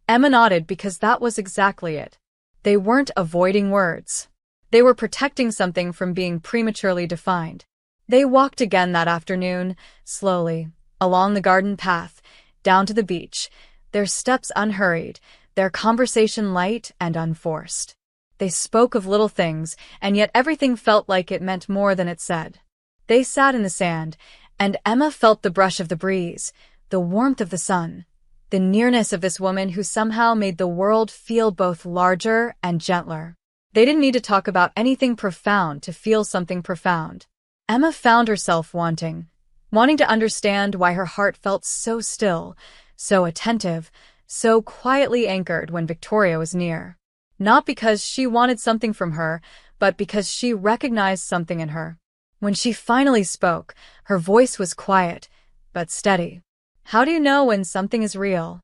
Emma nodded because that was exactly it. They weren't avoiding words. They were protecting something from being prematurely defined. They walked again that afternoon, slowly, along the garden path, down to the beach, their steps unhurried, their conversation light and unforced. They spoke of little things, and yet everything felt like it meant more than it said. They sat in the sand, and Emma felt the brush of the breeze, the warmth of the sun, the nearness of this woman who somehow made the world feel both larger and gentler. They didn't need to talk about anything profound to feel something profound. Emma found herself wanting to understand why her heart felt so still, so attentive, so quietly anchored when Victoria was near. Not because she wanted something from her, but because she recognized something in her. When she finally spoke, her voice was quiet, but steady. "How do you know when something is real?"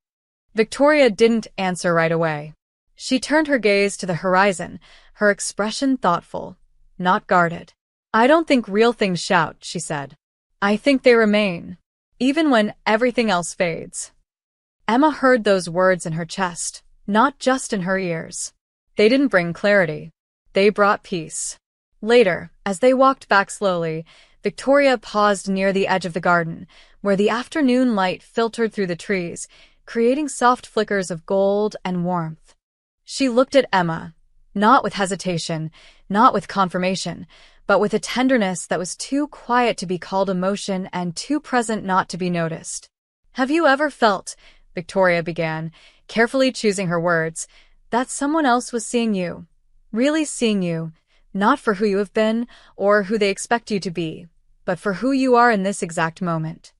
Victoria didn't answer right away. She turned her gaze to the horizon, her expression thoughtful, not guarded. "I don't think real things shout," she said. "I think they remain, even when everything else fades." Emma heard those words in her chest, not just in her ears. They didn't bring clarity. They brought peace. Later, as they walked back slowly, Victoria paused near the edge of the garden, where the afternoon light filtered through the trees, creating soft flickers of gold and warmth. She looked at Emma, not with hesitation, not with confirmation, but with a tenderness that was too quiet to be called emotion and too present not to be noticed. "Have you ever felt," Victoria began, carefully choosing her words, "that someone else was seeing you, really seeing you, not for who you have been or who they expect you to be, but for who you are in this exact moment?"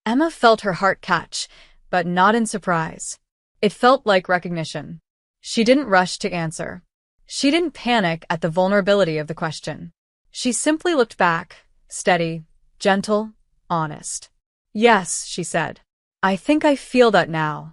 Emma felt her heart catch, but not in surprise. It felt like recognition. She didn't rush to answer. She didn't panic at the vulnerability of the question. She simply looked back, steady, gentle, honest. "Yes," she said. "I think I feel that now."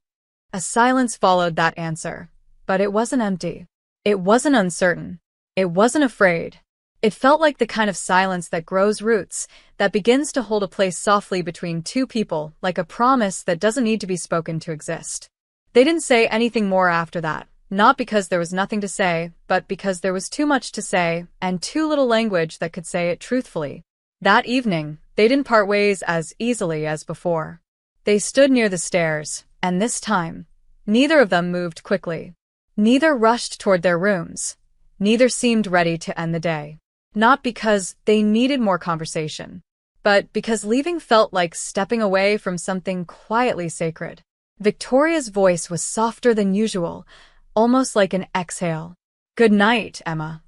A silence followed that answer, but it wasn't empty. It wasn't uncertain. It wasn't afraid. It felt like the kind of silence that grows roots, that begins to hold a place softly between two people, like a promise that doesn't need to be spoken to exist. They didn't say anything more after that, not because there was nothing to say, but because there was too much to say, and too little language that could say it truthfully. That evening, they didn't part ways as easily as before. They stood near the stairs, and this time, neither of them moved quickly. Neither rushed toward their rooms. Neither seemed ready to end the day. Not because they needed more conversation, but because leaving felt like stepping away from something quietly sacred. Victoria's voice was softer than usual, almost like an exhale. "Good night, Emma."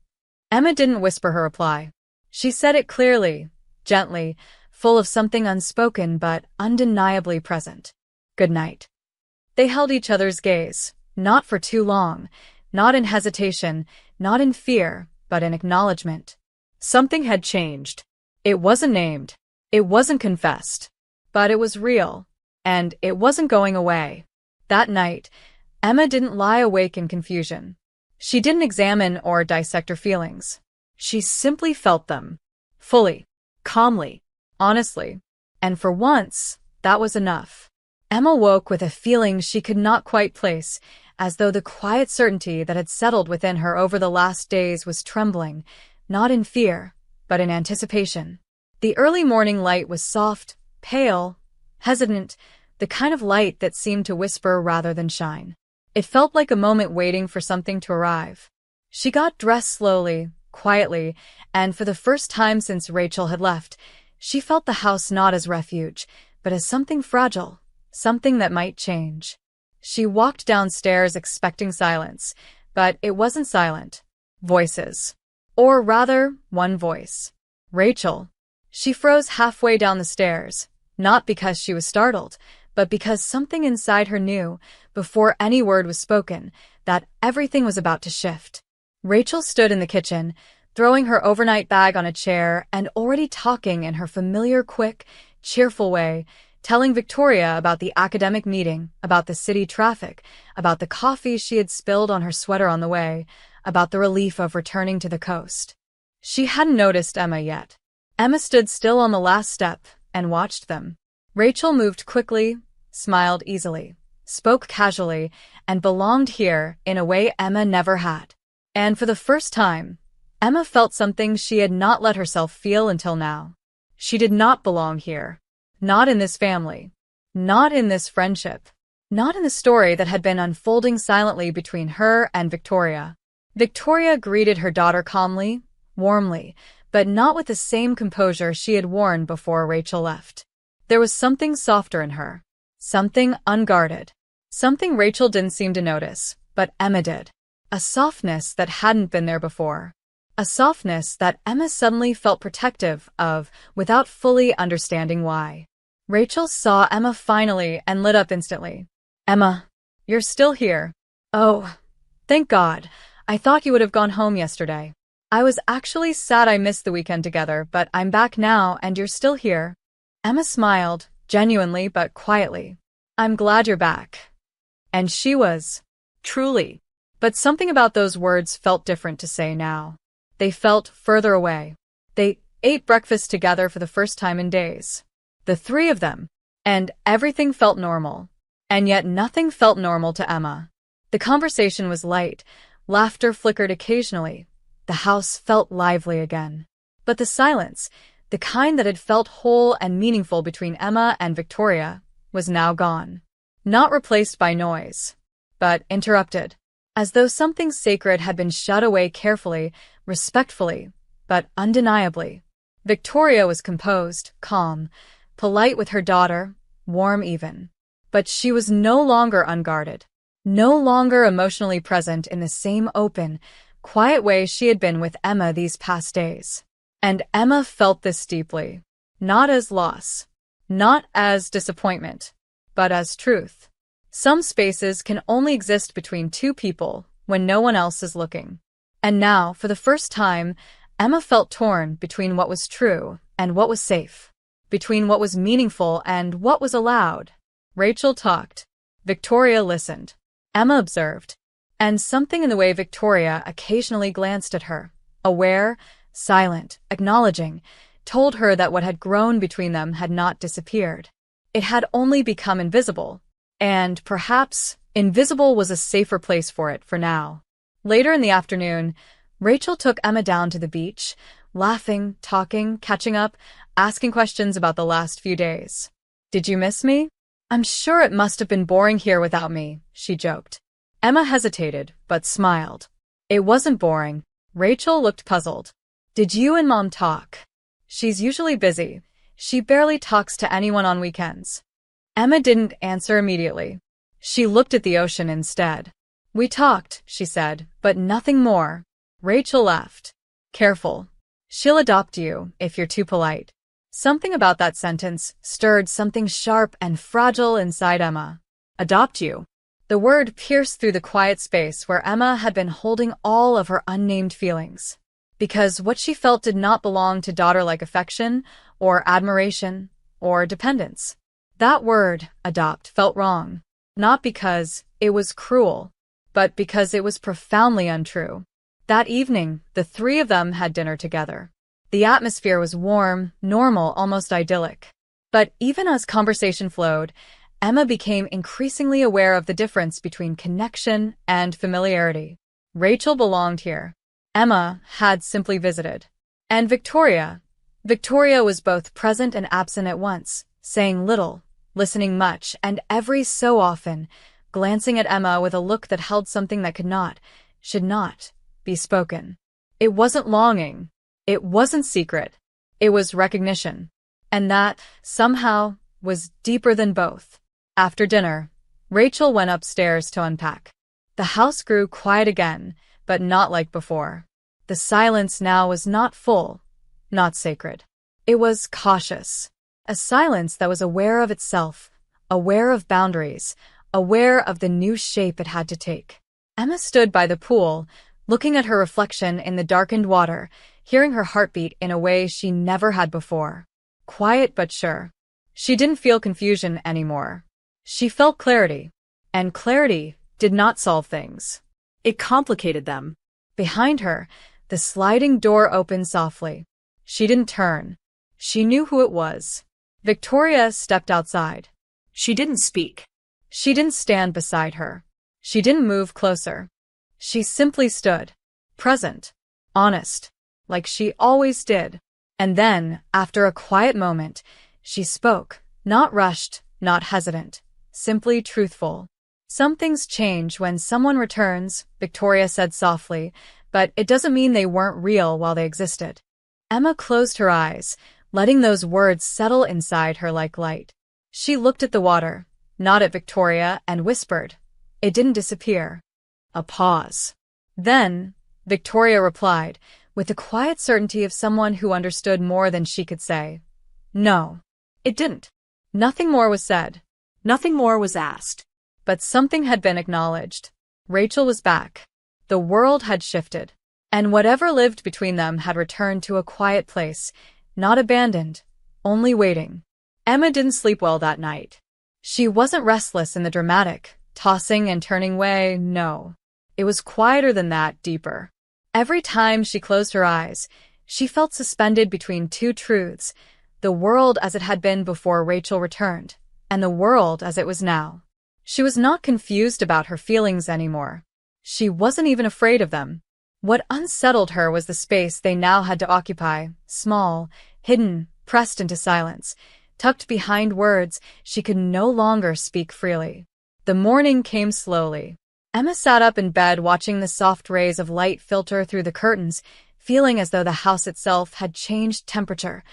Emma didn't whisper her reply. She said it clearly, gently, full of something unspoken but undeniably present. "Good night." They held each other's gaze, not for too long, not in hesitation, not in fear, but in acknowledgement. Something had changed. It wasn't named. It wasn't confessed. But it was real. And it wasn't going away. That night, Emma didn't lie awake in confusion. She didn't examine or dissect her feelings. She simply felt them. Fully. Calmly. Honestly. And for once, that was enough. Emma woke with a feeling she could not quite place, as though the quiet certainty that had settled within her over the last days was trembling, not in fear, but in anticipation. The early morning light was soft, pale, hesitant, the kind of light that seemed to whisper rather than shine. It felt like a moment waiting for something to arrive. She got dressed slowly, quietly, and for the first time since Rachel had left, she felt the house not as refuge, but as something fragile, something that might change. She walked downstairs expecting silence, but it wasn't silent. Voices. Or rather, one voice. Rachel. She froze halfway down the stairs, not because she was startled, but because something inside her knew, before any word was spoken, that everything was about to shift. Rachel stood in the kitchen, throwing her overnight bag on a chair and already talking in her familiar, quick, cheerful way, telling Victoria about the academic meeting, about the city traffic, about the coffee she had spilled on her sweater on the way, about the relief of returning to the coast. She hadn't noticed Emma yet. Emma stood still on the last step and watched them. Rachel moved quickly, smiled easily, spoke casually, and belonged here in a way Emma never had. And for the first time, Emma felt something she had not let herself feel until now. She did not belong here. Not in this family. Not in this friendship. Not in the story that had been unfolding silently between her and Victoria. Victoria greeted her daughter calmly, warmly, but not with the same composure she had worn before Rachel left. There was something softer in her. Something unguarded. Something Rachel didn't seem to notice, but Emma did. A softness that hadn't been there before. A softness that Emma suddenly felt protective of without fully understanding why. Rachel saw Emma finally and lit up instantly. "Emma, you're still here." "Oh, thank God. I thought you would have gone home yesterday. I was actually sad I missed the weekend together, but I'm back now and you're still here." Emma smiled, genuinely but quietly. "I'm glad you're back." And she was. Truly. But something about those words felt different to say now. They felt further away. They ate breakfast together for the first time in days. The three of them. And everything felt normal. And yet nothing felt normal to Emma. The conversation was light. Laughter flickered occasionally. The house felt lively again. But the silence, the kind that had felt whole and meaningful between Emma and Victoria, was now gone. Not replaced by noise, but interrupted. As though something sacred had been shut away carefully, respectfully, but undeniably. Victoria was composed, calm, polite with her daughter, warm even. But she was no longer unguarded. No longer emotionally present in the same open, quiet way she had been with Emma these past days. And Emma felt this deeply. Not as loss. Not as disappointment. But as truth. Some spaces can only exist between two people when no one else is looking. And now, for the first time, Emma felt torn between what was true and what was safe. Between what was meaningful and what was allowed. Rachel talked. Victoria listened. Emma observed. And something in the way Victoria occasionally glanced at her, aware, silent, acknowledging, told her that what had grown between them had not disappeared. It had only become invisible. And perhaps invisible was a safer place for it for now. Later in the afternoon, Rachel took Emma down to the beach, laughing, talking, catching up, asking questions about the last few days. "Did you miss me?" "I'm sure it must have been boring here without me," she joked. Emma hesitated, but smiled. "It wasn't boring." Rachel looked puzzled. "Did you and Mom talk?" "She's usually busy. She barely talks to anyone on weekends." Emma didn't answer immediately. She looked at the ocean instead. "We talked," she said, "but nothing more." Rachel laughed. "Careful. She'll adopt you if you're too polite." Something about that sentence stirred something sharp and fragile inside Emma. Adopt you. The word pierced through the quiet space where Emma had been holding all of her unnamed feelings. Because what she felt did not belong to daughter-like affection, or admiration, or dependence. That word, adopt, felt wrong. Not because it was cruel, but because it was profoundly untrue. That evening, the three of them had dinner together. The atmosphere was warm, normal, almost idyllic. But even as conversation flowed, Emma became increasingly aware of the difference between connection and familiarity. Rachel belonged here. Emma had simply visited. And Victoria was both present and absent at once, saying little, listening much, and every so often, glancing at Emma with a look that held something that could not, should not, be spoken. It wasn't longing. It wasn't secret. It was recognition. And that, somehow, was deeper than both. After dinner, Rachel went upstairs to unpack. The house grew quiet again, but not like before. The silence now was not full, not sacred. It was cautious. A silence that was aware of itself, aware of boundaries, aware of the new shape it had to take. Emma stood by the pool, looking at her reflection in the darkened water, hearing her heartbeat in a way she never had before. Quiet but sure. She didn't feel confusion anymore. She felt clarity. And clarity did not solve things. It complicated them. Behind her, the sliding door opened softly. She didn't turn. She knew who it was. Victoria stepped outside. She didn't speak. She didn't stand beside her. She didn't move closer. She simply stood. Present. Honest. Like she always did. And then, after a quiet moment, she spoke. Not rushed, not hesitant. Simply truthful. "Some things change when someone returns," Victoria said softly, "but it doesn't mean they weren't real while they existed." Emma closed her eyes, letting those words settle inside her like light. She looked at the water, nodded at Victoria, and whispered. It didn't disappear. A pause. Then, Victoria replied, with the quiet certainty of someone who understood more than she could say. No, it didn't. Nothing more was said. Nothing more was asked. But something had been acknowledged. Rachel was back. The world had shifted. And whatever lived between them had returned to a quiet place, not abandoned, only waiting. Emma didn't sleep well that night. She wasn't restless in the dramatic, tossing and turning way, no. It was quieter than that, deeper. Every time she closed her eyes, she felt suspended between two truths, the world as it had been before Rachel returned, and the world as it was now. She was not confused about her feelings anymore. She wasn't even afraid of them. What unsettled her was the space they now had to occupy, small, hidden, pressed into silence, tucked behind words she could no longer speak freely. The morning came slowly. Emma sat up in bed watching the soft rays of light filter through the curtains, feeling as though the house itself had changed temperature.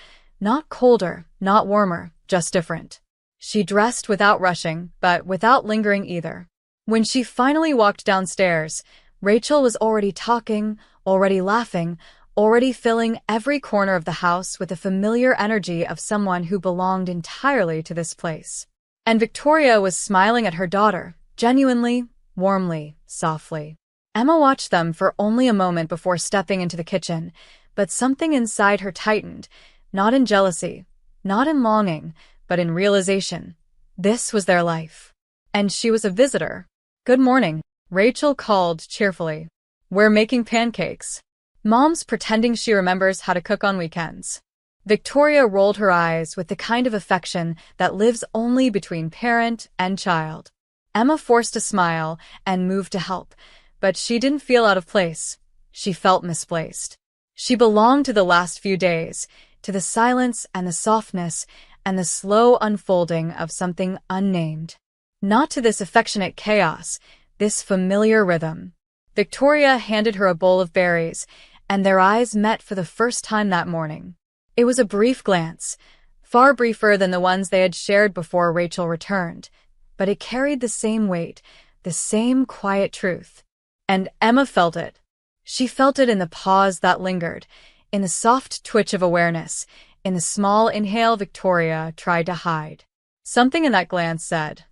Not colder, not warmer, just different. She dressed without rushing, but without lingering either. When she finally walked downstairs, Rachel was already talking, already laughing, already filling every corner of the house with the familiar energy of someone who belonged entirely to this place. And Victoria was smiling at her daughter, genuinely, warmly, softly. Emma watched them for only a moment before stepping into the kitchen, but something inside her tightened, not in jealousy, not in longing, but in realization. This was their life. And she was a visitor. Good morning, Rachel called cheerfully. We're making pancakes. Mom's pretending she remembers how to cook on weekends. Victoria rolled her eyes with the kind of affection that lives only between parent and child. Emma forced a smile and moved to help, but she didn't feel out of place. She felt misplaced. She belonged to the last few days, to the silence and the softness and the slow unfolding of something unnamed. Not to this affectionate chaos, this familiar rhythm. Victoria handed her a bowl of berries, and their eyes met for the first time that morning. It was a brief glance, far briefer than the ones they had shared before Rachel returned, but it carried the same weight, the same quiet truth. And Emma felt it. She felt it in the pause that lingered, in the soft twitch of awareness, in the small inhale Victoria tried to hide. Something in that glance said,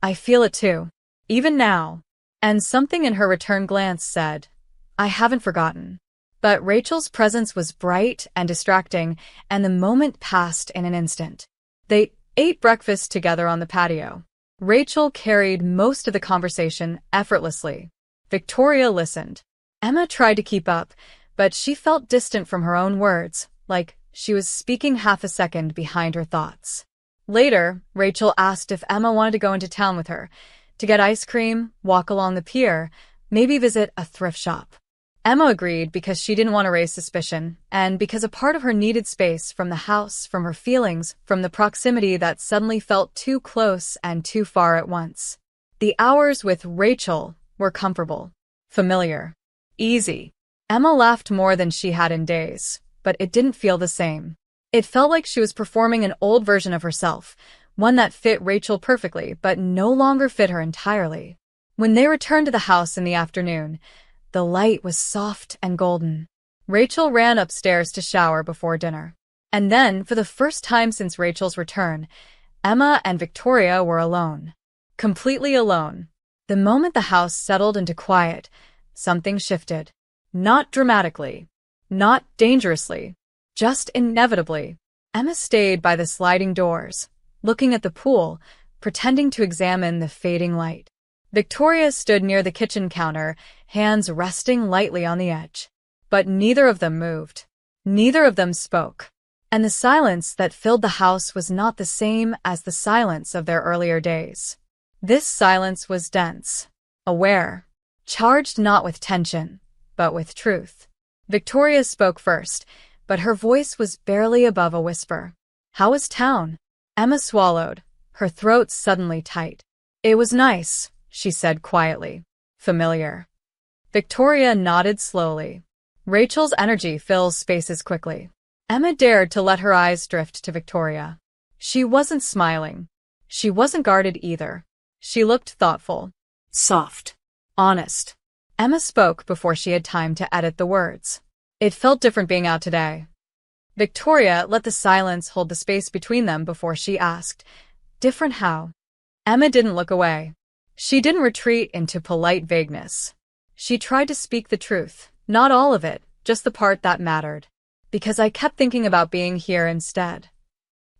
I feel it too, even now. And something in her return glance said, I haven't forgotten. But Rachel's presence was bright and distracting, and the moment passed in an instant. They ate breakfast together on the patio. Rachel carried most of the conversation effortlessly. Victoria listened. Emma tried to keep up, but she felt distant from her own words, like she was speaking half a second behind her thoughts. Later, Rachel asked if Emma wanted to go into town with her, to get ice cream, walk along the pier, maybe visit a thrift shop. Emma agreed because she didn't want to raise suspicion, and because a part of her needed space from the house, from her feelings, from the proximity that suddenly felt too close and too far at once. The hours with Rachel were comfortable, familiar, easy. Emma laughed more than she had in days, but it didn't feel the same. It felt like she was performing an old version of herself, one that fit Rachel perfectly but no longer fit her entirely. When they returned to the house in the afternoon, the light was soft and golden. Rachel ran upstairs to shower before dinner. And then, for the first time since Rachel's return, Emma and Victoria were alone. Completely alone. The moment the house settled into quiet, something shifted. Not dramatically. Not dangerously. Just inevitably. Emma stayed by the sliding doors, looking at the pool, pretending to examine the fading light. Victoria stood near the kitchen counter, hands resting lightly on the edge. But neither of them moved. Neither of them spoke. And the silence that filled the house was not the same as the silence of their earlier days. This silence was dense, aware, charged not with tension, but with truth. Victoria spoke first, but her voice was barely above a whisper. How was town? Emma swallowed, her throat suddenly tight. It was nice, she said quietly. Familiar. Victoria nodded slowly. Rachel's energy fills spaces quickly. Emma dared to let her eyes drift to Victoria. She wasn't smiling. She wasn't guarded either. She looked thoughtful, soft, honest. Emma spoke before she had time to edit the words. It felt different being out today. Victoria let the silence hold the space between them before she asked, "Different how?" Emma didn't look away. She didn't retreat into polite vagueness. She tried to speak the truth, not all of it, just the part that mattered. "Because I kept thinking about being here instead."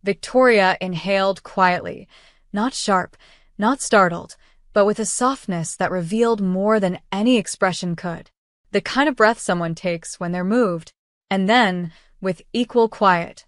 Victoria inhaled quietly, not sharp, not startled, but with a softness that revealed more than any expression could. The kind of breath someone takes when they're moved. And then, with equal quiet,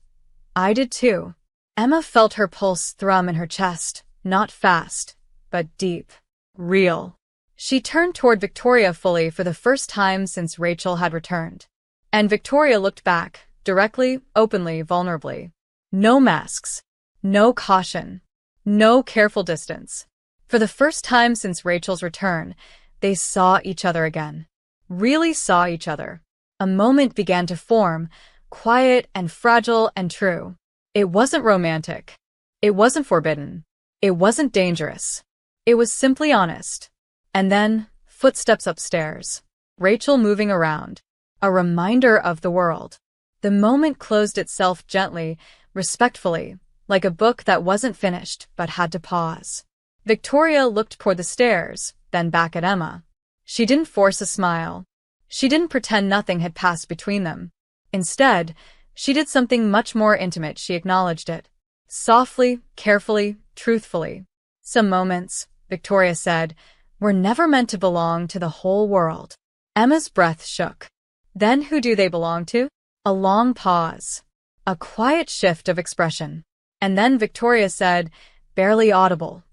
"I did too." Emma felt her pulse thrum in her chest, not fast, but deep, real. She turned toward Victoria fully for the first time since Rachel had returned. And Victoria looked back, directly, openly, vulnerably. No masks, no caution, no careful distance. For the first time since Rachel's return, they saw each other again. Really saw each other. A moment began to form, quiet and fragile and true. It wasn't romantic. It wasn't forbidden. It wasn't dangerous. It was simply honest. And then, footsteps upstairs. Rachel moving around. A reminder of the world. The moment closed itself gently, respectfully, like a book that wasn't finished but had to pause. Victoria looked toward the stairs, then back at Emma. She didn't force a smile. She didn't pretend nothing had passed between them. Instead, she did something much more intimate. She acknowledged it. Softly, carefully, truthfully. "Some moments," Victoria said, "were never meant to belong to the whole world." Emma's breath shook. Then who do they belong to? A long pause. A quiet shift of expression. And then Victoria said, barely audible,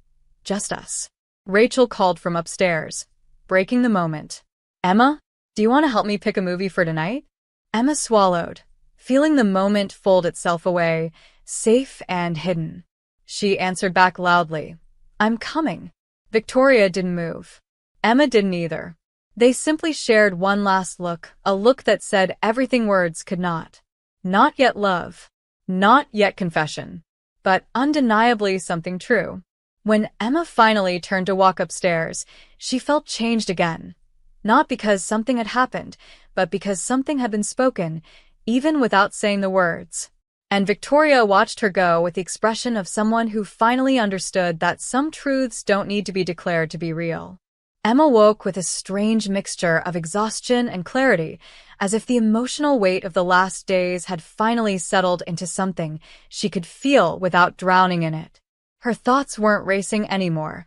"Just us." Rachel called from upstairs, breaking the moment. "Emma, do you want to help me pick a movie for tonight?" Emma swallowed, feeling the moment fold itself away, safe and hidden. She answered back loudly, "I'm coming." Victoria didn't move. Emma didn't either. They simply shared one last look, a look that said everything words could not. Not yet love. Not yet confession. But undeniably something true. When Emma finally turned to walk upstairs, she felt changed again. Not because something had happened, but because something had been spoken, even without saying the words. And Victoria watched her go with the expression of someone who finally understood that some truths don't need to be declared to be real. Emma woke with a strange mixture of exhaustion and clarity, as if the emotional weight of the last days had finally settled into something she could feel without drowning in it. Her thoughts weren't racing anymore.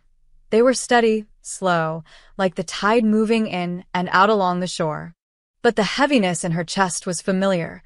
They were steady, slow, like the tide moving in and out along the shore. But the heaviness in her chest was familiar.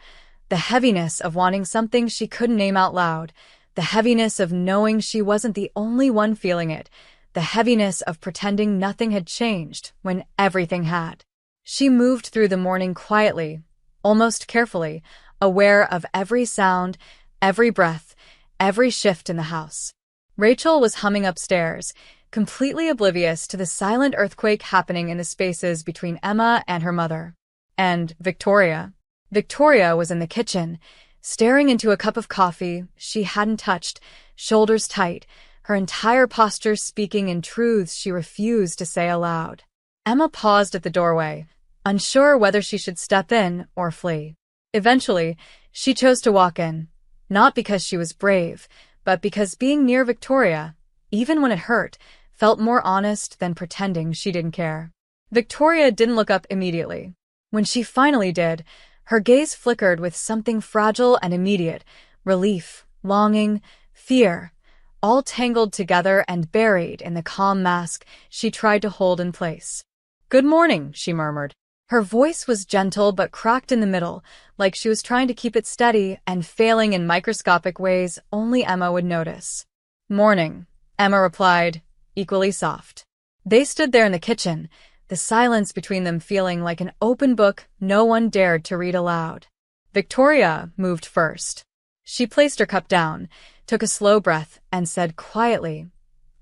The heaviness of wanting something she couldn't name out loud. The heaviness of knowing she wasn't the only one feeling it. The heaviness of pretending nothing had changed when everything had. She moved through the morning quietly, almost carefully, aware of every sound, every breath, every shift in the house. Rachel was humming upstairs, completely oblivious to the silent earthquake happening in the spaces between Emma and her mother. And Victoria. Victoria was in the kitchen, staring into a cup of coffee she hadn't touched, shoulders tight, her entire posture speaking in truths she refused to say aloud. Emma paused at the doorway, unsure whether she should step in or flee. Eventually, she chose to walk in, not because she was brave, but because being near Victoria, even when it hurt, felt more honest than pretending she didn't care. Victoria didn't look up immediately. When she finally did, her gaze flickered with something fragile and immediate, relief, longing, fear, all tangled together and buried in the calm mask she tried to hold in place. "Good morning," she murmured. Her voice was gentle but cracked in the middle, like she was trying to keep it steady and failing in microscopic ways only Emma would notice. "Morning," Emma replied, equally soft. They stood there in the kitchen, the silence between them feeling like an open book no one dared to read aloud. Victoria moved first. She placed her cup down, took a slow breath, and said quietly,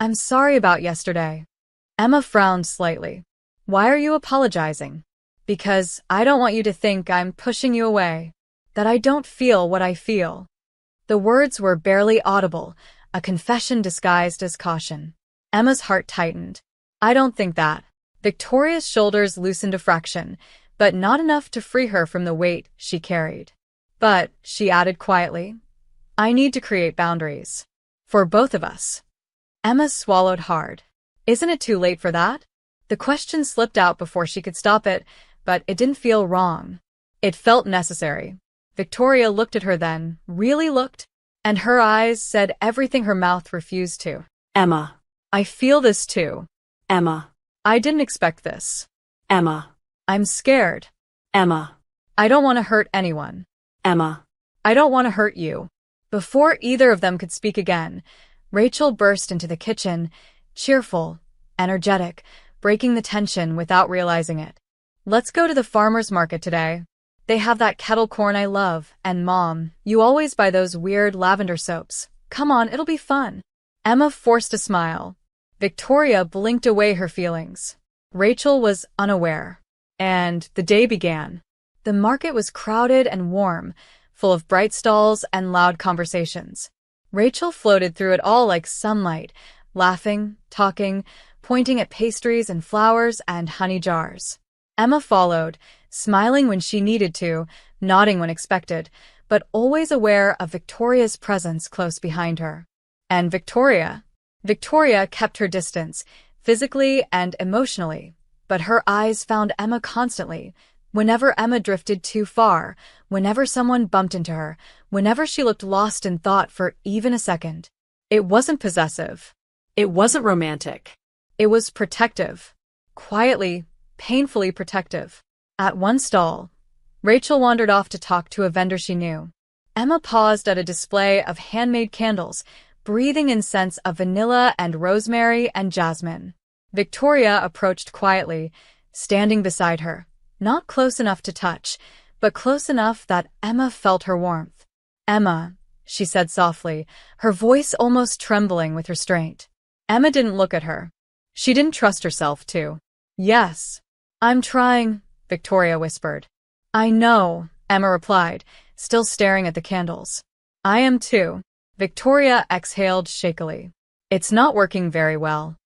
"I'm sorry about yesterday." Emma frowned slightly. "Why are you apologizing?" "Because I don't want you to think I'm pushing you away. That I don't feel what I feel." The words were barely audible, a confession disguised as caution. Emma's heart tightened. I don't think that. Victoria's shoulders loosened a fraction, but not enough to free her from the weight she carried. But, she added quietly, I need to create boundaries. For both of us. Emma swallowed hard. Isn't it too late for that? The question slipped out before she could stop it, but it didn't feel wrong. It felt necessary. Victoria looked at her then, really looked, and her eyes said everything her mouth refused to. Emma. I feel this too. Emma. I didn't expect this. Emma. I'm scared. Emma. I don't want to hurt anyone. Emma. I don't want to hurt you. Before either of them could speak again, Rachel burst into the kitchen, cheerful, energetic, breaking the tension without realizing it. Let's go to the farmer's market today. They have that kettle corn I love, and Mom, you always buy those weird lavender soaps. Come on, it'll be fun. Emma forced a smile. Victoria blinked away her feelings. Rachel was unaware. And the day began. The market was crowded and warm, full of bright stalls and loud conversations. Rachel floated through it all like sunlight, laughing, talking, pointing at pastries and flowers and honey jars. Emma followed, smiling when she needed to, nodding when expected, but always aware of Victoria's presence close behind her. And Victoria kept her distance, physically and emotionally, but her eyes found Emma constantly. Whenever Emma drifted too far, whenever someone bumped into her, whenever she looked lost in thought for even a second. It wasn't possessive. It wasn't romantic. It was protective. Quietly, painfully protective. At one stall, Rachel wandered off to talk to a vendor she knew. Emma paused at a display of handmade candles, breathing in scents of vanilla and rosemary and jasmine. Victoria approached quietly, standing beside her, not close enough to touch, but close enough that Emma felt her warmth. Emma, she said softly, her voice almost trembling with restraint. Emma didn't look at her. She didn't trust herself to. Yes, I'm trying, Victoria whispered. I know, Emma replied, still staring at the candles. I am too. Victoria exhaled shakily. It's not working very well.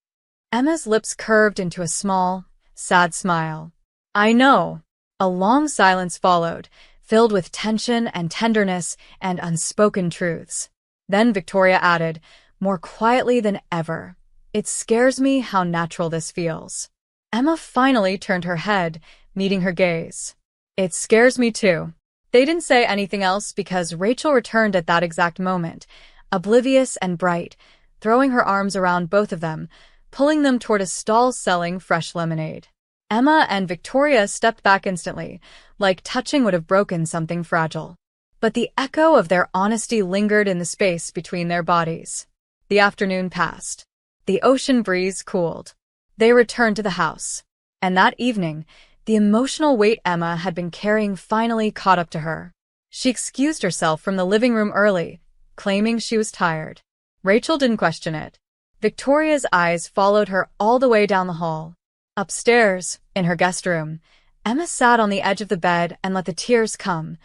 Emma's lips curved into a small, sad smile. I know. A long silence followed, filled with tension and tenderness and unspoken truths. Then Victoria added, more quietly than ever, it scares me how natural this feels. Emma finally turned her head, meeting her gaze. It scares me too. They didn't say anything else because Rachel returned at that exact moment, oblivious and bright, throwing her arms around both of them, pulling them toward a stall selling fresh lemonade. Emma and Victoria stepped back instantly, like touching would have broken something fragile. But the echo of their honesty lingered in the space between their bodies. The afternoon passed. The ocean breeze cooled. They returned to the house. And that evening, the emotional weight Emma had been carrying finally caught up to her. She excused herself from the living room early, claiming she was tired. Rachel didn't question it. Victoria's eyes followed her all the way down the hall. Upstairs, in her guest room, Emma sat on the edge of the bed and let the tears come.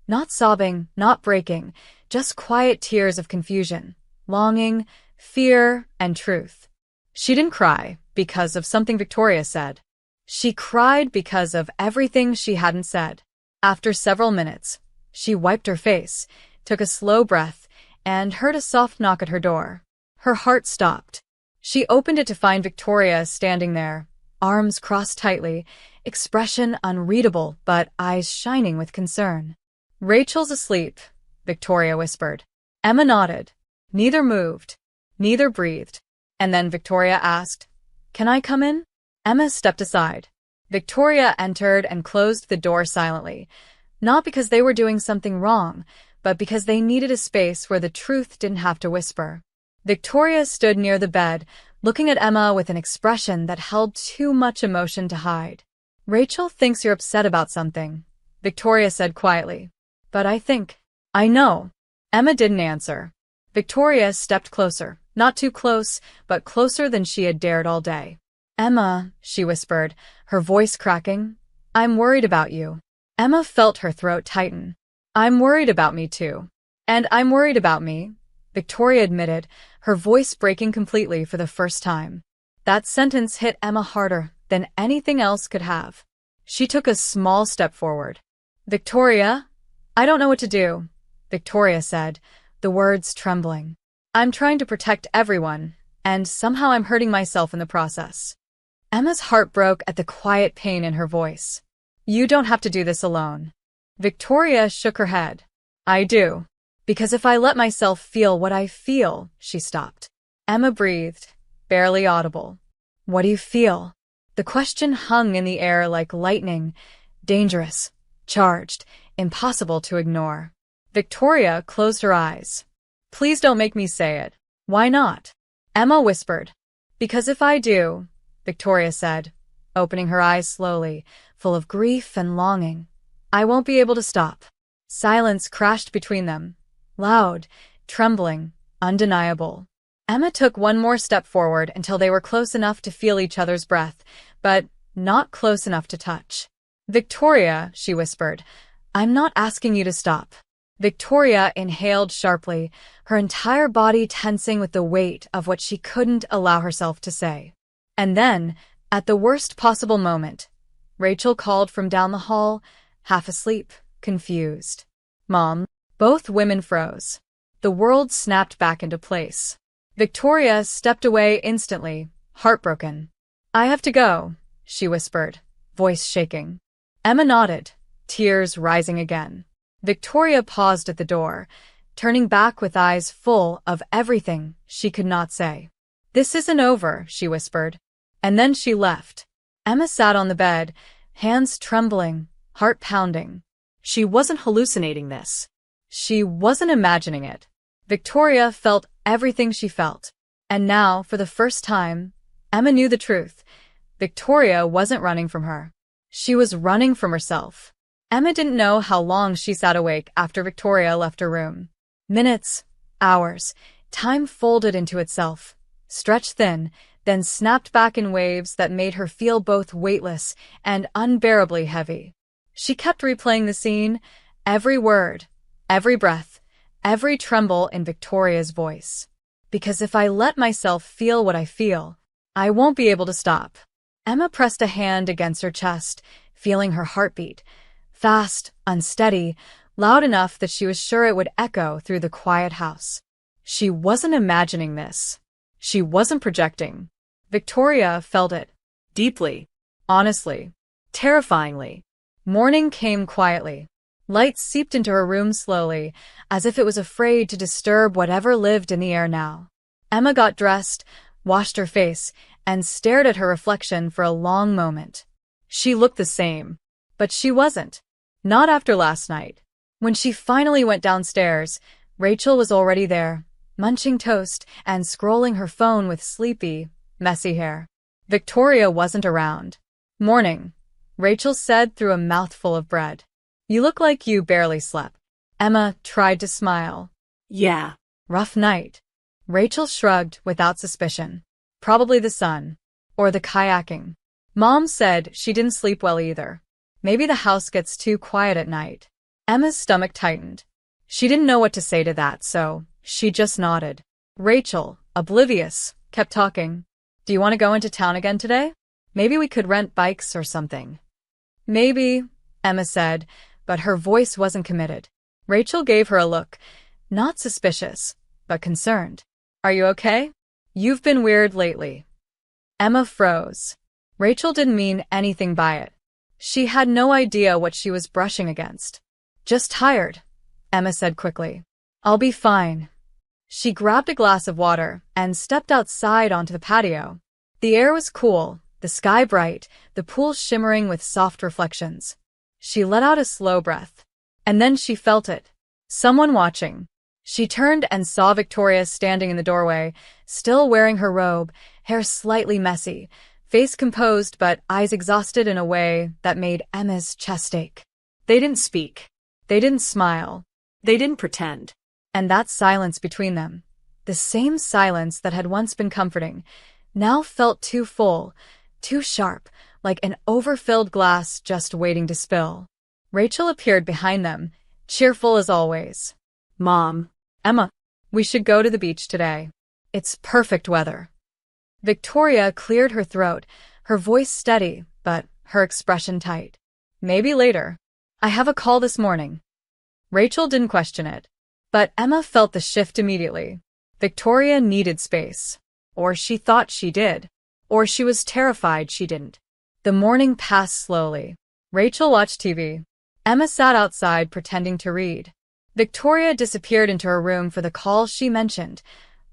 Not sobbing, not breaking, just quiet tears of confusion, longing, fear, and truth. She didn't cry because of something Victoria said. She cried because of everything she hadn't said. After several minutes, she wiped her face, took a slow breath, and heard a soft knock at her door. Her heart stopped. She opened it to find Victoria standing there, arms crossed tightly, expression unreadable but eyes shining with concern. Rachel's asleep, Victoria whispered. Emma nodded. Neither moved. Neither breathed. And then Victoria asked, Can I come in? Emma stepped aside. Victoria entered and closed the door silently, not because they were doing something wrong, but because they needed a space where the truth didn't have to whisper. Victoria stood near the bed, looking at Emma with an expression that held too much emotion to hide. Rachel thinks you're upset about something, Victoria said quietly. But I know. Emma didn't answer. Victoria stepped closer, not too close, but closer than she had dared all day. Emma, she whispered, her voice cracking, I'm worried about you. Emma felt her throat tighten. I'm worried about me too. And I'm worried about me, Victoria admitted, her voice breaking completely for the first time. That sentence hit Emma harder than anything else could have. She took a small step forward. "Victoria, I don't know what to do," Victoria said, the words trembling. "I'm trying to protect everyone, and somehow I'm hurting myself in the process." Emma's heart broke at the quiet pain in her voice. "You don't have to do this alone." Victoria shook her head. "I do. Because if I let myself feel what I feel," she stopped. Emma breathed, barely audible. "What do you feel?" The question hung in the air like lightning, dangerous, charged, impossible to ignore. Victoria closed her eyes. "Please don't make me say it." "Why not?" Emma whispered. "Because if I do," Victoria said, opening her eyes slowly, full of grief and longing, "I won't be able to stop." Silence crashed between them, loud, trembling, undeniable. Emma took one more step forward until they were close enough to feel each other's breath, but not close enough to touch. "Victoria," she whispered, "I'm not asking you to stop." Victoria inhaled sharply, her entire body tensing with the weight of what she couldn't allow herself to say. And then, at the worst possible moment, Rachel called from down the hall, half asleep, confused. "Mom." Both women froze. The world snapped back into place. Victoria stepped away instantly, heartbroken. "I have to go," she whispered, voice shaking. Emma nodded, tears rising again. Victoria paused at the door, turning back with eyes full of everything she could not say. "This isn't over," she whispered. And then she left. Emma sat on the bed, hands trembling, heart pounding. She wasn't hallucinating this. She wasn't imagining it. Victoria felt everything she felt. And now, for the first time, Emma knew the truth. Victoria wasn't running from her. She was running from herself. Emma didn't know how long she sat awake after Victoria left her room. Minutes, hours, time folded into itself, stretched thin, then snapped back in waves that made her feel both weightless and unbearably heavy. She kept replaying the scene, every word, every breath, every tremble in Victoria's voice. "Because if I let myself feel what I feel, I won't be able to stop." Emma pressed a hand against her chest, feeling her heartbeat, fast, unsteady, loud enough that she was sure it would echo through the quiet house. She wasn't imagining this. She wasn't projecting. Victoria felt it. Deeply. Honestly. Terrifyingly. Morning came quietly. Light seeped into her room slowly, as if it was afraid to disturb whatever lived in the air now. Emma got dressed, washed her face, and stared at her reflection for a long moment. She looked the same. But she wasn't. Not after last night. When she finally went downstairs, Rachel was already there, munching toast and scrolling her phone with sleepy, messy hair. Victoria wasn't around. "Morning," Rachel said through a mouthful of bread. "You look like you barely slept." Emma tried to smile. Yeah. "Rough night." Rachel shrugged without suspicion. "Probably the sun. Or the kayaking." Mom said she didn't sleep well either. Maybe the house gets too quiet at night. Emma's stomach tightened. She didn't know what to say to that, so she just nodded. Rachel, oblivious, kept talking. "Do you want to go into town again today? Maybe we could rent bikes or something." "Maybe," Emma said, but her voice wasn't committed. Rachel gave her a look, not suspicious, but concerned. "Are you okay? You've been weird lately." Emma froze. Rachel didn't mean anything by it. She had no idea what she was brushing against. "Just tired," Emma said quickly. "I'll be fine." She grabbed a glass of water and stepped outside onto the patio. The air was cool, the sky bright, the pool shimmering with soft reflections. She let out a slow breath. And then she felt it. Someone watching. She turned and saw Victoria standing in the doorway, still wearing her robe, hair slightly messy, face composed but eyes exhausted in a way that made Emma's chest ache. They didn't speak. They didn't smile. They didn't pretend. And that silence between them, the same silence that had once been comforting, now felt too full, too sharp, like an overfilled glass just waiting to spill. Rachel appeared behind them, cheerful as always. Mom. "Emma, we should go to the beach today." It's perfect weather. Victoria cleared her throat, her voice steady, but her expression tight. Maybe later. I have a call this morning. Rachel didn't question it. But Emma felt the shift immediately. Victoria needed space. Or she thought she did. Or she was terrified she didn't. The morning passed slowly. Rachel watched TV. Emma sat outside pretending to read. Victoria disappeared into her room for the call she mentioned,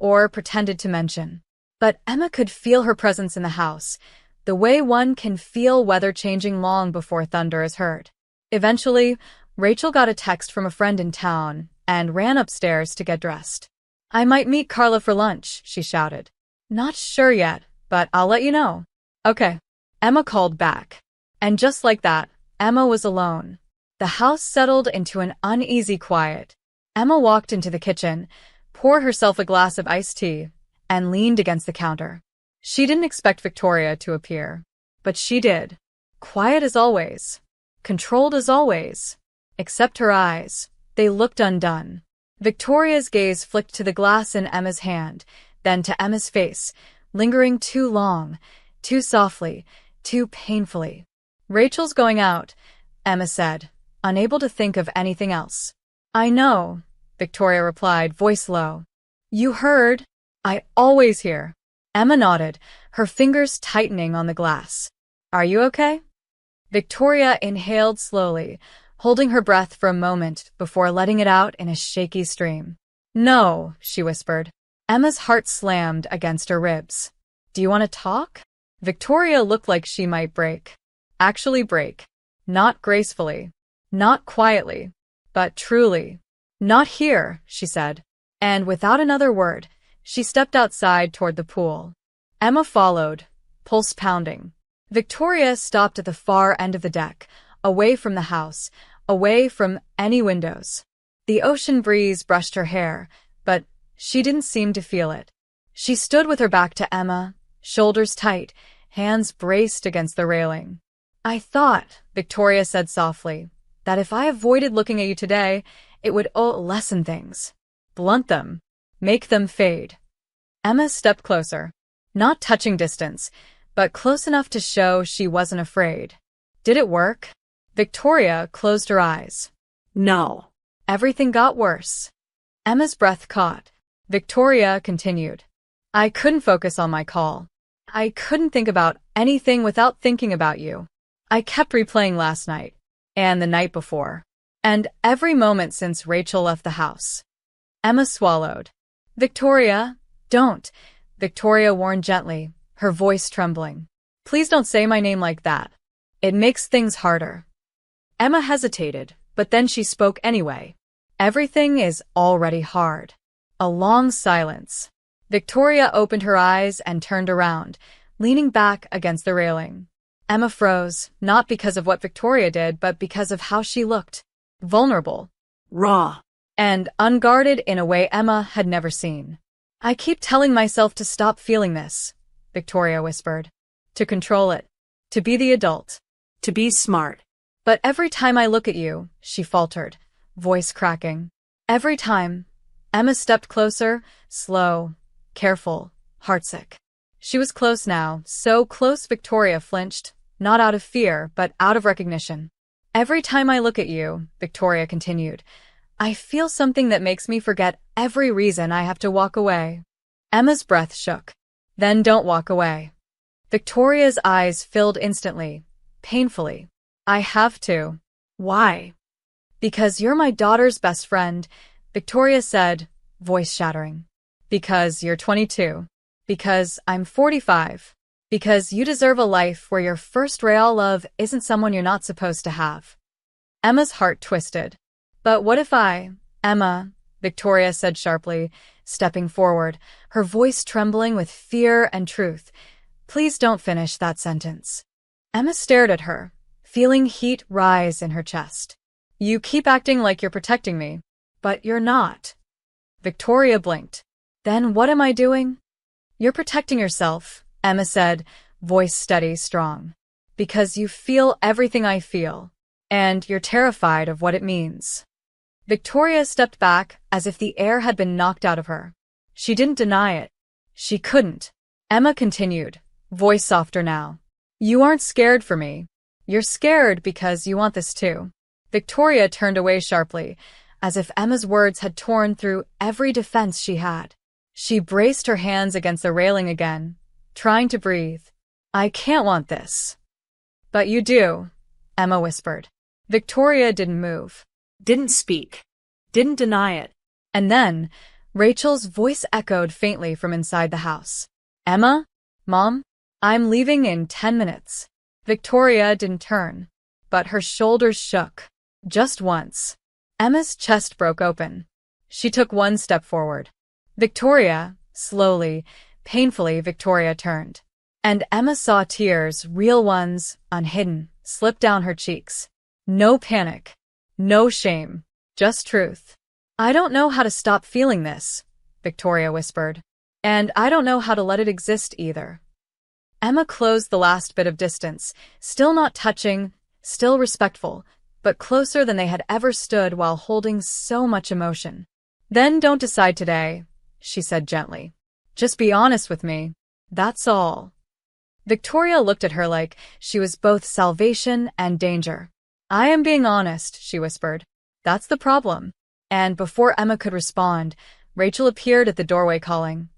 or pretended to mention. But Emma could feel her presence in the house, the way one can feel weather changing long before thunder is heard. Eventually, Rachel got a text from a friend in town and ran upstairs to get dressed. I might meet Carla for lunch, she shouted. Not sure yet, but I'll let you know. Okay. Emma called back. And just like that, Emma was alone. The house settled into an uneasy quiet. Emma walked into the kitchen, poured herself a glass of iced tea, and leaned against the counter. She didn't expect Victoria to appear. But she did. Quiet as always. Controlled as always. Except her eyes. They looked undone. Victoria's gaze flicked to the glass in Emma's hand, then to Emma's face, lingering too long, too softly, too painfully. Rachel's going out, Emma said, unable to think of anything else. I know, Victoria replied, voice low. You heard? I always hear. Emma nodded, her fingers tightening on the glass. Are you okay? Victoria inhaled slowly, holding her breath for a moment before letting it out in a shaky stream. No, she whispered. Emma's heart slammed against her ribs. Do you want to talk? Victoria looked like she might break. Actually break. Not gracefully. Not quietly. But truly. Not here, she said. And without another word, she stepped outside toward the pool. Emma followed, pulse pounding. Victoria stopped at the far end of the deck, away from the house, away from any windows. The ocean breeze brushed her hair, but she didn't seem to feel it. She stood with her back to Emma, shoulders tight, hands braced against the railing. I thought, Victoria said softly, that if I avoided looking at you today, it would lessen things. Blunt them. Make them fade. Emma stepped closer, not touching distance, but close enough to show she wasn't afraid. Did it work? Victoria closed her eyes. No. Everything got worse. Emma's breath caught. Victoria continued. I couldn't focus on my call. I couldn't think about anything without thinking about you. I kept replaying last night, and the night before, and every moment since Rachel left the house. Emma swallowed. Victoria, don't. Victoria warned gently, her voice trembling. Please don't say my name like that. It makes things harder. Emma hesitated, but then she spoke anyway. Everything is already hard. A long silence. Victoria opened her eyes and turned around, leaning back against the railing. Emma froze, not because of what Victoria did, but because of how she looked. Vulnerable. Raw. And unguarded in a way Emma had never seen. I keep telling myself to stop feeling this, Victoria whispered. To control it. To be the adult. To be smart. But every time I look at you, she faltered, voice cracking. Every time. Emma stepped closer, slow, careful, heartsick. She was close now, so close Victoria flinched, not out of fear, but out of recognition. Every time I look at you, Victoria continued, I feel something that makes me forget every reason I have to walk away. Emma's breath shook. Then don't walk away. Victoria's eyes filled instantly, painfully. I have to. Why? Because you're my daughter's best friend, Victoria said, voice shattering. Because you're 22. Because I'm 45. Because you deserve a life where your first real love isn't someone you're not supposed to have. Emma's heart twisted. But what if Emma, Victoria said sharply, stepping forward, her voice trembling with fear and truth. Please don't finish that sentence. Emma stared at her, feeling heat rise in her chest. You keep acting like you're protecting me, but you're not. Victoria blinked. Then what am I doing? You're protecting yourself, Emma said, voice steady, strong. Because you feel everything I feel, and you're terrified of what it means. Victoria stepped back as if the air had been knocked out of her. She didn't deny it. She couldn't. Emma continued, voice softer now. You aren't scared for me. You're scared because you want this too. Victoria turned away sharply, as if Emma's words had torn through every defense she had. She braced her hands against the railing again, trying to breathe. I can't want this. But you do, Emma whispered. Victoria didn't move. Didn't speak. Didn't deny it. And then, Rachel's voice echoed faintly from inside the house. Emma? Mom? I'm leaving in 10 minutes. Victoria didn't turn, but her shoulders shook. Just once. Emma's chest broke open. She took one step forward. Victoria, slowly, painfully, Victoria turned. And Emma saw tears, real ones, unhidden, slip down her cheeks. No panic. No shame. Just truth. I don't know how to stop feeling this, Victoria whispered. And I don't know how to let it exist either. Emma closed the last bit of distance, still not touching, still respectful, but closer than they had ever stood while holding so much emotion. Then don't decide today, she said gently. Just be honest with me. That's all. Victoria looked at her like she was both salvation and danger. I am being honest, she whispered. That's the problem. And before Emma could respond, Rachel appeared at the doorway calling,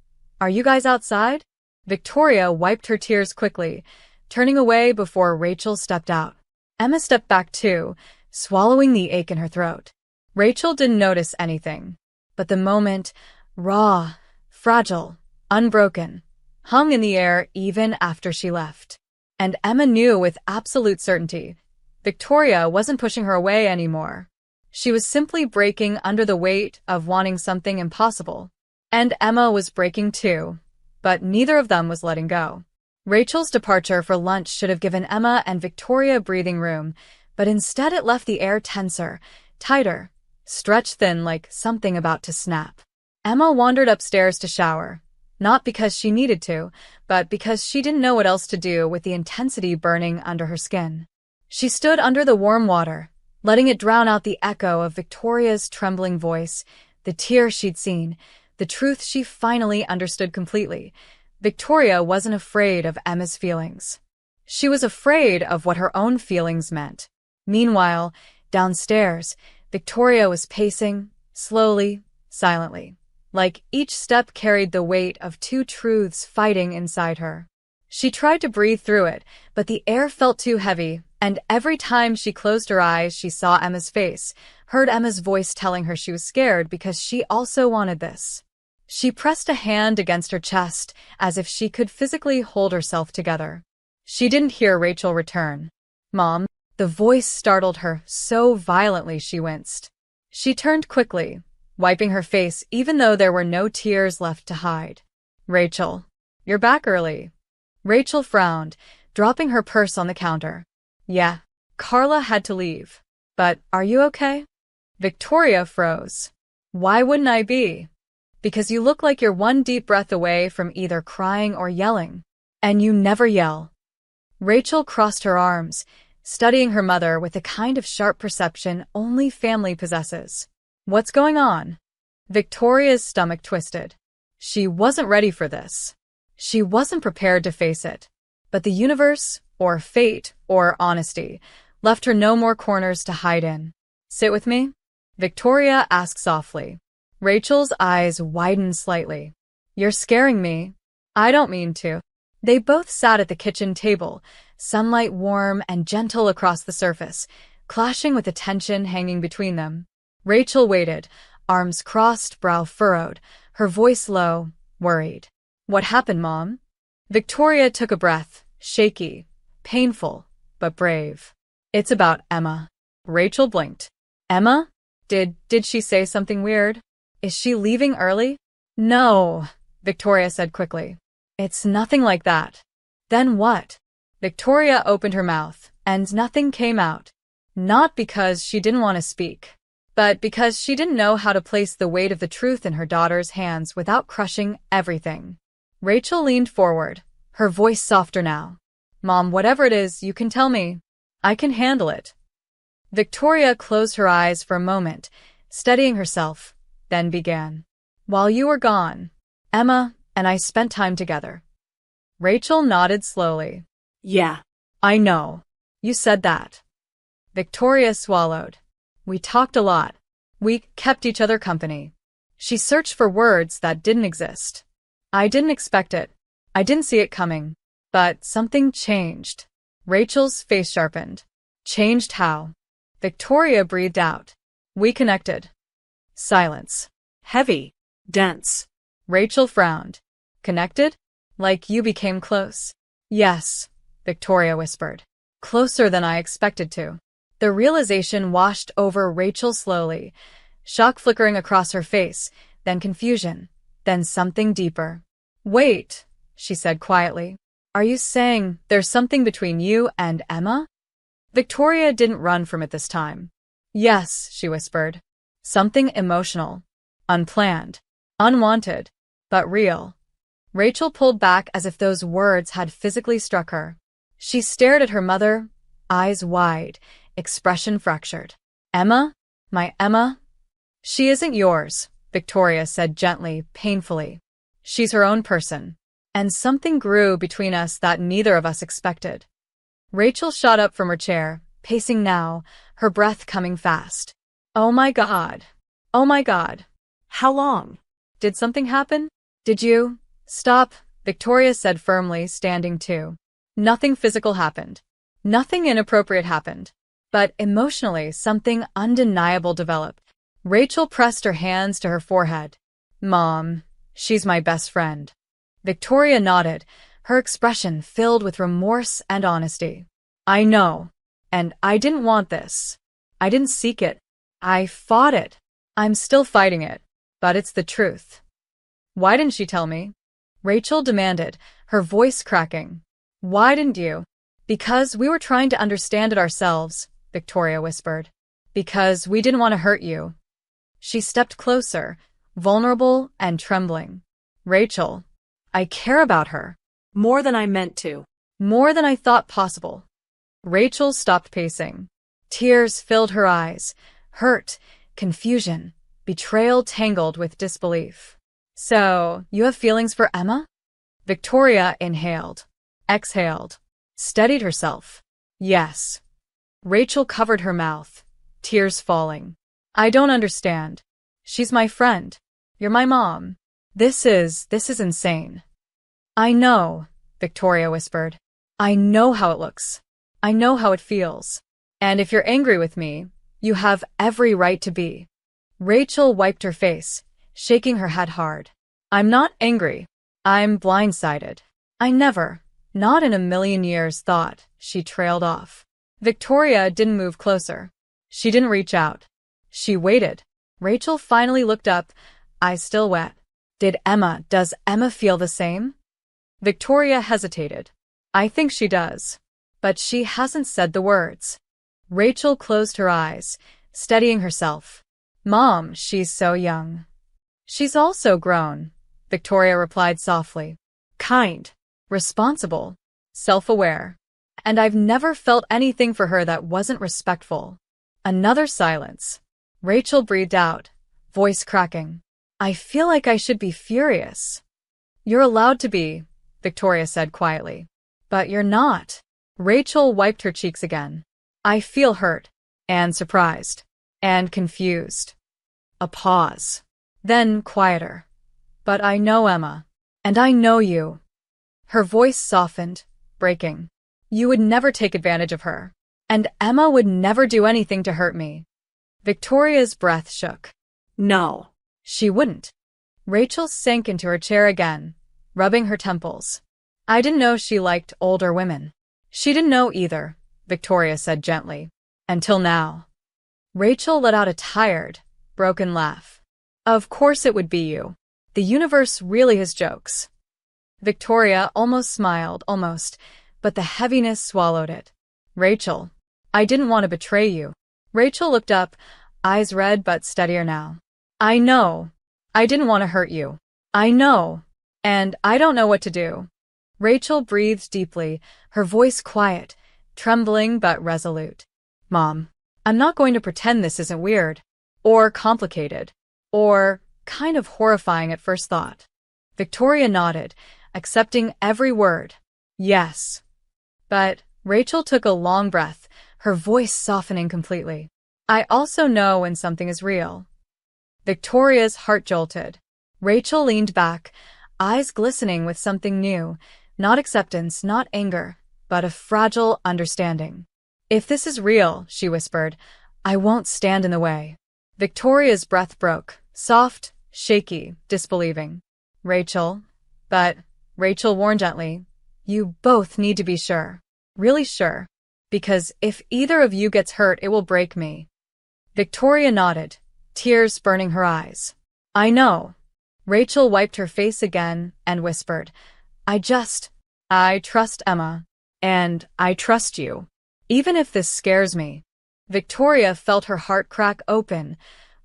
Are you guys outside? Victoria wiped her tears quickly, turning away before Rachel stepped out. Emma stepped back too, swallowing the ache in her throat. Rachel didn't notice anything, but the moment, raw, fragile, unbroken, hung in the air even after she left. And Emma knew with absolute certainty, Victoria wasn't pushing her away anymore. She was simply breaking under the weight of wanting something impossible. And Emma was breaking too, but neither of them was letting go. Rachel's departure for lunch should have given Emma and Victoria breathing room, but instead it left the air tenser, tighter, stretched thin like something about to snap. Emma wandered upstairs to shower, not because she needed to, but because she didn't know what else to do with the intensity burning under her skin. She stood under the warm water, letting it drown out the echo of Victoria's trembling voice, the tears she'd seen, the truth she finally understood completely. Victoria wasn't afraid of Emma's feelings. She was afraid of what her own feelings meant. Meanwhile, downstairs, Victoria was pacing, slowly, silently, like each step carried the weight of two truths fighting inside her. She tried to breathe through it, but the air felt too heavy, and every time she closed her eyes, she saw Emma's face, heard Emma's voice telling her she was scared because she also wanted this. She pressed a hand against her chest, as if she could physically hold herself together. She didn't hear Rachel return. Mom, the voice startled her so violently she winced. She turned quickly, wiping her face even though there were no tears left to hide. Rachel, you're back early. Rachel frowned, dropping her purse on the counter. Yeah, Carla had to leave. But are you okay? Victoria froze. Why wouldn't I be? Because you look like you're one deep breath away from either crying or yelling. And you never yell. Rachel crossed her arms, studying her mother with the kind of sharp perception only family possesses. What's going on? Victoria's stomach twisted. She wasn't ready for this. She wasn't prepared to face it. But the universe, or fate, or honesty, left her no more corners to hide in. Sit with me? Victoria asked softly. Rachel's eyes widened slightly. You're scaring me. I don't mean to. They both sat at the kitchen table, sunlight warm and gentle across the surface, clashing with the tension hanging between them. Rachel waited, arms crossed, brow furrowed, her voice low, worried. What happened, Mom? Victoria took a breath, shaky, painful, but brave. It's about Emma. Rachel blinked. Emma? Did she say something weird? Is she leaving early? No, Victoria said quickly. It's nothing like that. Then what? Victoria opened her mouth, and nothing came out. Not because she didn't want to speak, but because she didn't know how to place the weight of the truth in her daughter's hands without crushing everything. Rachel leaned forward, her voice softer now. Mom, whatever it is, you can tell me. I can handle it. Victoria closed her eyes for a moment, steadying herself, then began. While you were gone, Emma, and I spent time together. Rachel nodded slowly. Yeah. I know. You said that. Victoria swallowed. We talked a lot. We kept each other company. She searched for words that didn't exist. I didn't expect it. I didn't see it coming. But something changed. Rachel's face sharpened. Changed how? Victoria breathed out. We connected. Silence. Heavy. Dense. Rachel frowned. Connected? Like you became close. Yes, Victoria whispered. Closer than I expected to. The realization washed over Rachel slowly, shock flickering across her face, then confusion, then something deeper. Wait, she said quietly. Are you saying there's something between you and Emma? Victoria didn't run from it this time. Yes, she whispered. Something emotional. Unplanned. Unwanted. But real. Rachel pulled back as if those words had physically struck her. She stared at her mother, eyes wide, expression fractured. Emma? My Emma? She isn't yours, Victoria said gently, painfully. She's her own person. And something grew between us that neither of us expected. Rachel shot up from her chair, pacing now, her breath coming fast. Oh my God. Oh my God. How long? Did something happen? Did you? Stop, Victoria said firmly, standing too. Nothing physical happened. Nothing inappropriate happened. But emotionally, something undeniable developed. Rachel pressed her hands to her forehead. Mom, she's my best friend. Victoria nodded, her expression filled with remorse and honesty. I know. And I didn't want this. I didn't seek it. I fought it. I'm still fighting it. But it's the truth. Why didn't she tell me? Rachel demanded, her voice cracking. Why didn't you? Because we were trying to understand it ourselves, Victoria whispered. Because we didn't want to hurt you. She stepped closer, vulnerable and trembling. Rachel, I care about her. More than I meant to. More than I thought possible. Rachel stopped pacing. Tears filled her eyes, hurt, confusion, betrayal tangled with disbelief. So, you have feelings for Emma? Victoria inhaled, exhaled, steadied herself. Yes. Rachel covered her mouth, tears falling. I don't understand. She's my friend. You're my mom. This is insane. I know, Victoria whispered. I know how it looks. I know how it feels. And if you're angry with me, you have every right to be. Rachel wiped her face, shaking her head hard. I'm not angry. I'm blindsided. I never, not in a million years, thought, she trailed off. Victoria didn't move closer. She didn't reach out. She waited. Rachel finally looked up, eyes still wet. Does Emma feel the same? Victoria hesitated. I think she does. But she hasn't said the words. Rachel closed her eyes, steadying herself. Mom, she's so young. She's also grown, Victoria replied softly. Kind, responsible, self-aware. And I've never felt anything for her that wasn't respectful. Another silence. Rachel breathed out, voice cracking. I feel like I should be furious. You're allowed to be, Victoria said quietly. But you're not. Rachel wiped her cheeks again. I feel hurt, and surprised, and confused. A pause. Then quieter. But I know Emma. And I know you. Her voice softened, breaking. You would never take advantage of her. And Emma would never do anything to hurt me. Victoria's breath shook. No. She wouldn't. Rachel sank into her chair again, rubbing her temples. I didn't know she liked older women. She didn't know either, Victoria said gently. Until now. Rachel let out a tired, broken laugh. Of course it would be you. The universe really has jokes. Victoria almost smiled, but the heaviness swallowed it. Rachel, I didn't want to betray you. Rachel looked up, eyes red but steadier now. I know. I didn't want to hurt you. I know. And I don't know what to do. Rachel breathed deeply, her voice quiet, trembling but resolute. Mom, I'm not going to pretend this isn't weird, or complicated, or kind of horrifying at first thought. Victoria nodded, accepting every word. Yes. But Rachel took a long breath, her voice softening completely. I also know when something is real. Victoria's heart jolted. Rachel leaned back, eyes glistening with something new, not acceptance, not anger, but a fragile understanding. If this is real, she whispered, I won't stand in the way. Victoria's breath broke, soft, shaky, disbelieving. Rachel, but Rachel warned gently, you both need to be sure. Really sure. Because if either of you gets hurt, it will break me. Victoria nodded, tears burning her eyes. I know. Rachel wiped her face again and whispered, I trust Emma. And I trust you. Even if this scares me. Victoria felt her heart crack open,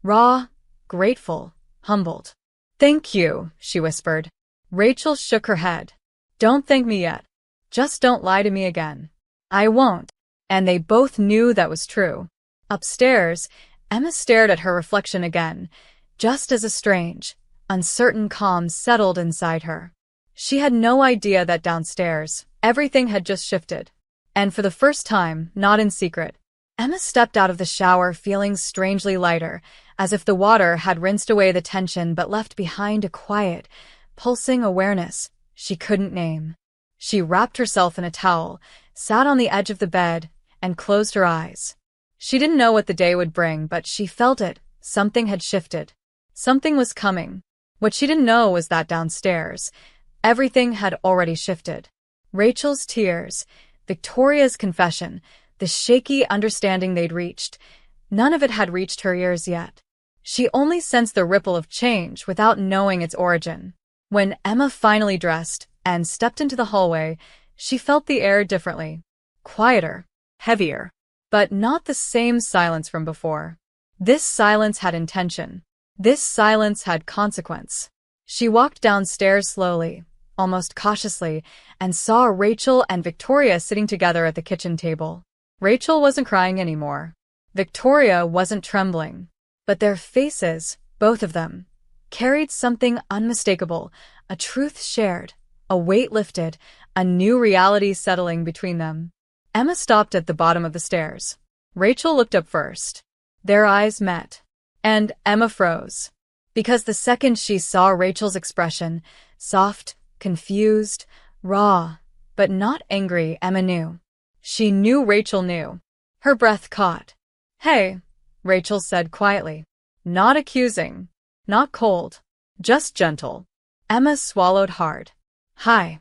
raw, grateful, humbled. Thank you, she whispered. Rachel shook her head. Don't thank me yet. Just don't lie to me again. I won't. And they both knew that was true. Upstairs, Emma stared at her reflection again, just as a strange, uncertain calm settled inside her. She had no idea that downstairs, everything had just shifted. And for the first time, not in secret, Emma stepped out of the shower feeling strangely lighter, as if the water had rinsed away the tension but left behind a quiet, pulsing awareness she couldn't name. She wrapped herself in a towel, sat on the edge of the bed, and closed her eyes. She didn't know what the day would bring, but she felt it. Something had shifted. Something was coming. What she didn't know was that downstairs, everything had already shifted. Rachel's tears, Victoria's confession, the shaky understanding they'd reached, none of it had reached her ears yet. She only sensed the ripple of change without knowing its origin. When Emma finally dressed and stepped into the hallway, she felt the air differently. Quieter, heavier, but not the same silence from before. This silence had intention. This silence had consequence. She walked downstairs slowly, almost cautiously, and saw Rachel and Victoria sitting together at the kitchen table. Rachel wasn't crying anymore. Victoria wasn't trembling. But their faces, both of them, carried something unmistakable, a truth shared, a weight lifted, a new reality settling between them. Emma stopped at the bottom of the stairs. Rachel looked up first. Their eyes met. And Emma froze. Because the second she saw Rachel's expression, soft, confused, raw, but not angry, Emma knew. She knew Rachel knew. Her breath caught. Hey, Rachel said quietly. Not accusing. Not cold. Just gentle. Emma swallowed hard. Hi.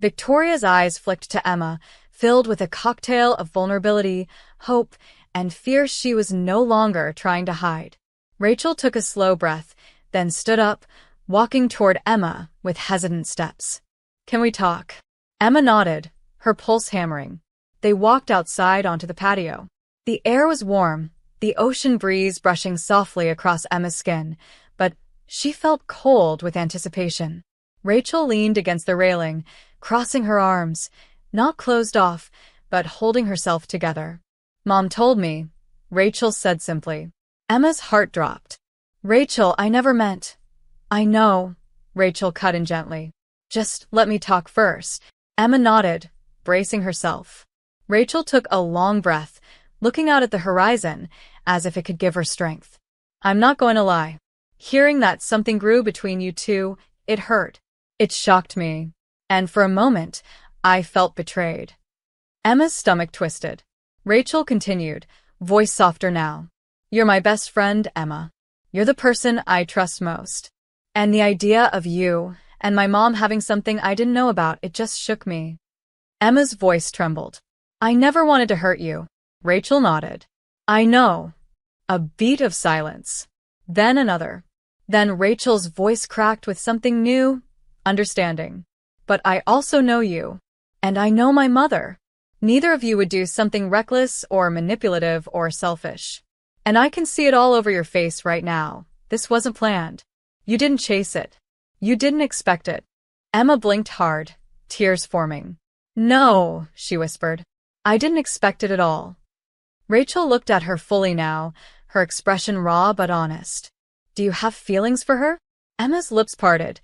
Victoria's eyes flicked to Emma, filled with a cocktail of vulnerability, hope, and fear she was no longer trying to hide. Rachel took a slow breath, then stood up, walking toward Emma with hesitant steps. Can we talk? Emma nodded, her pulse hammering. They walked outside onto the patio. The air was warm, the ocean breeze brushing softly across Emma's skin, but she felt cold with anticipation. Rachel leaned against the railing, crossing her arms, not closed off, but holding herself together. Mom told me, Rachel said simply. Emma's heart dropped. Rachel, I never meant. I know, Rachel cut in gently. Just let me talk first. Emma nodded, bracing herself. Rachel took a long breath, looking out at the horizon, as if it could give her strength. I'm not going to lie. Hearing that something grew between you two, it hurt. It shocked me. And for a moment, I felt betrayed. Emma's stomach twisted. Rachel continued, voice softer now. You're my best friend, Emma. You're the person I trust most. And the idea of you and my mom having something I didn't know about, it just shook me. Emma's voice trembled. I never wanted to hurt you. Rachel nodded. I know. A beat of silence. Then another. Then Rachel's voice cracked with something new, understanding. But I also know you. And I know my mother. Neither of you would do something reckless or manipulative or selfish. And I can see it all over your face right now. This wasn't planned. You didn't chase it. You didn't expect it. Emma blinked hard, tears forming. No, she whispered. I didn't expect it at all. Rachel looked at her fully now, her expression raw but honest. Do you have feelings for her? Emma's lips parted,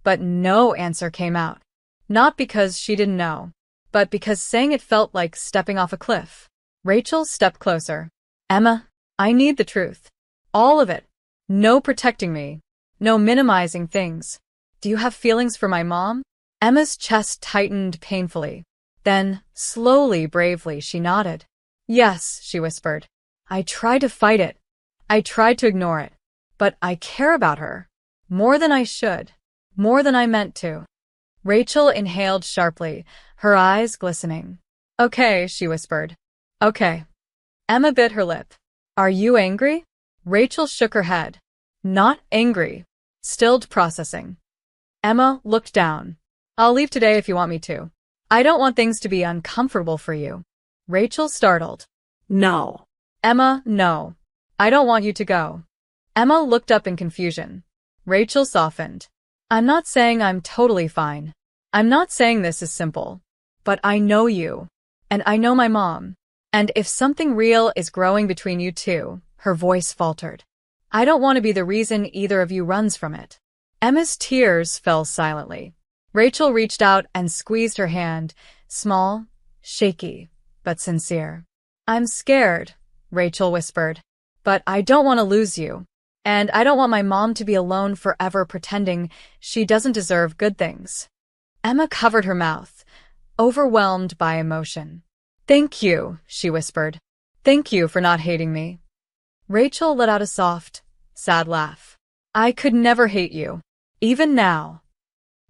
but no answer came out. Not because she didn't know, but because saying it felt like stepping off a cliff. Rachel stepped closer. Emma, I need the truth. All of it. No protecting me. No minimizing things. Do you have feelings for my mom? Emma's chest tightened painfully. Then, slowly, bravely, she nodded. Yes, she whispered. I tried to fight it. I tried to ignore it. But I care about her. More than I should. More than I meant to. Rachel inhaled sharply, her eyes glistening. Okay, she whispered. Okay. Emma bit her lip. Are you angry? Rachel shook her head. Not angry. Stilled processing. Emma looked down. I'll leave today if you want me to. I don't want things to be uncomfortable for you. Rachel startled. No. Emma, no. I don't want you to go. Emma looked up in confusion. Rachel softened. I'm not saying I'm totally fine. I'm not saying this is simple. But I know you. And I know my mom. And if something real is growing between you two, her voice faltered. I don't want to be the reason either of you runs from it. Emma's tears fell silently. Rachel reached out and squeezed her hand, small, shaky, but sincere. I'm scared, Rachel whispered. But I don't want to lose you. And I don't want my mom to be alone forever pretending she doesn't deserve good things. Emma covered her mouth, overwhelmed by emotion. Thank you, she whispered. Thank you for not hating me. Rachel let out a soft, sad laugh. I could never hate you, even now.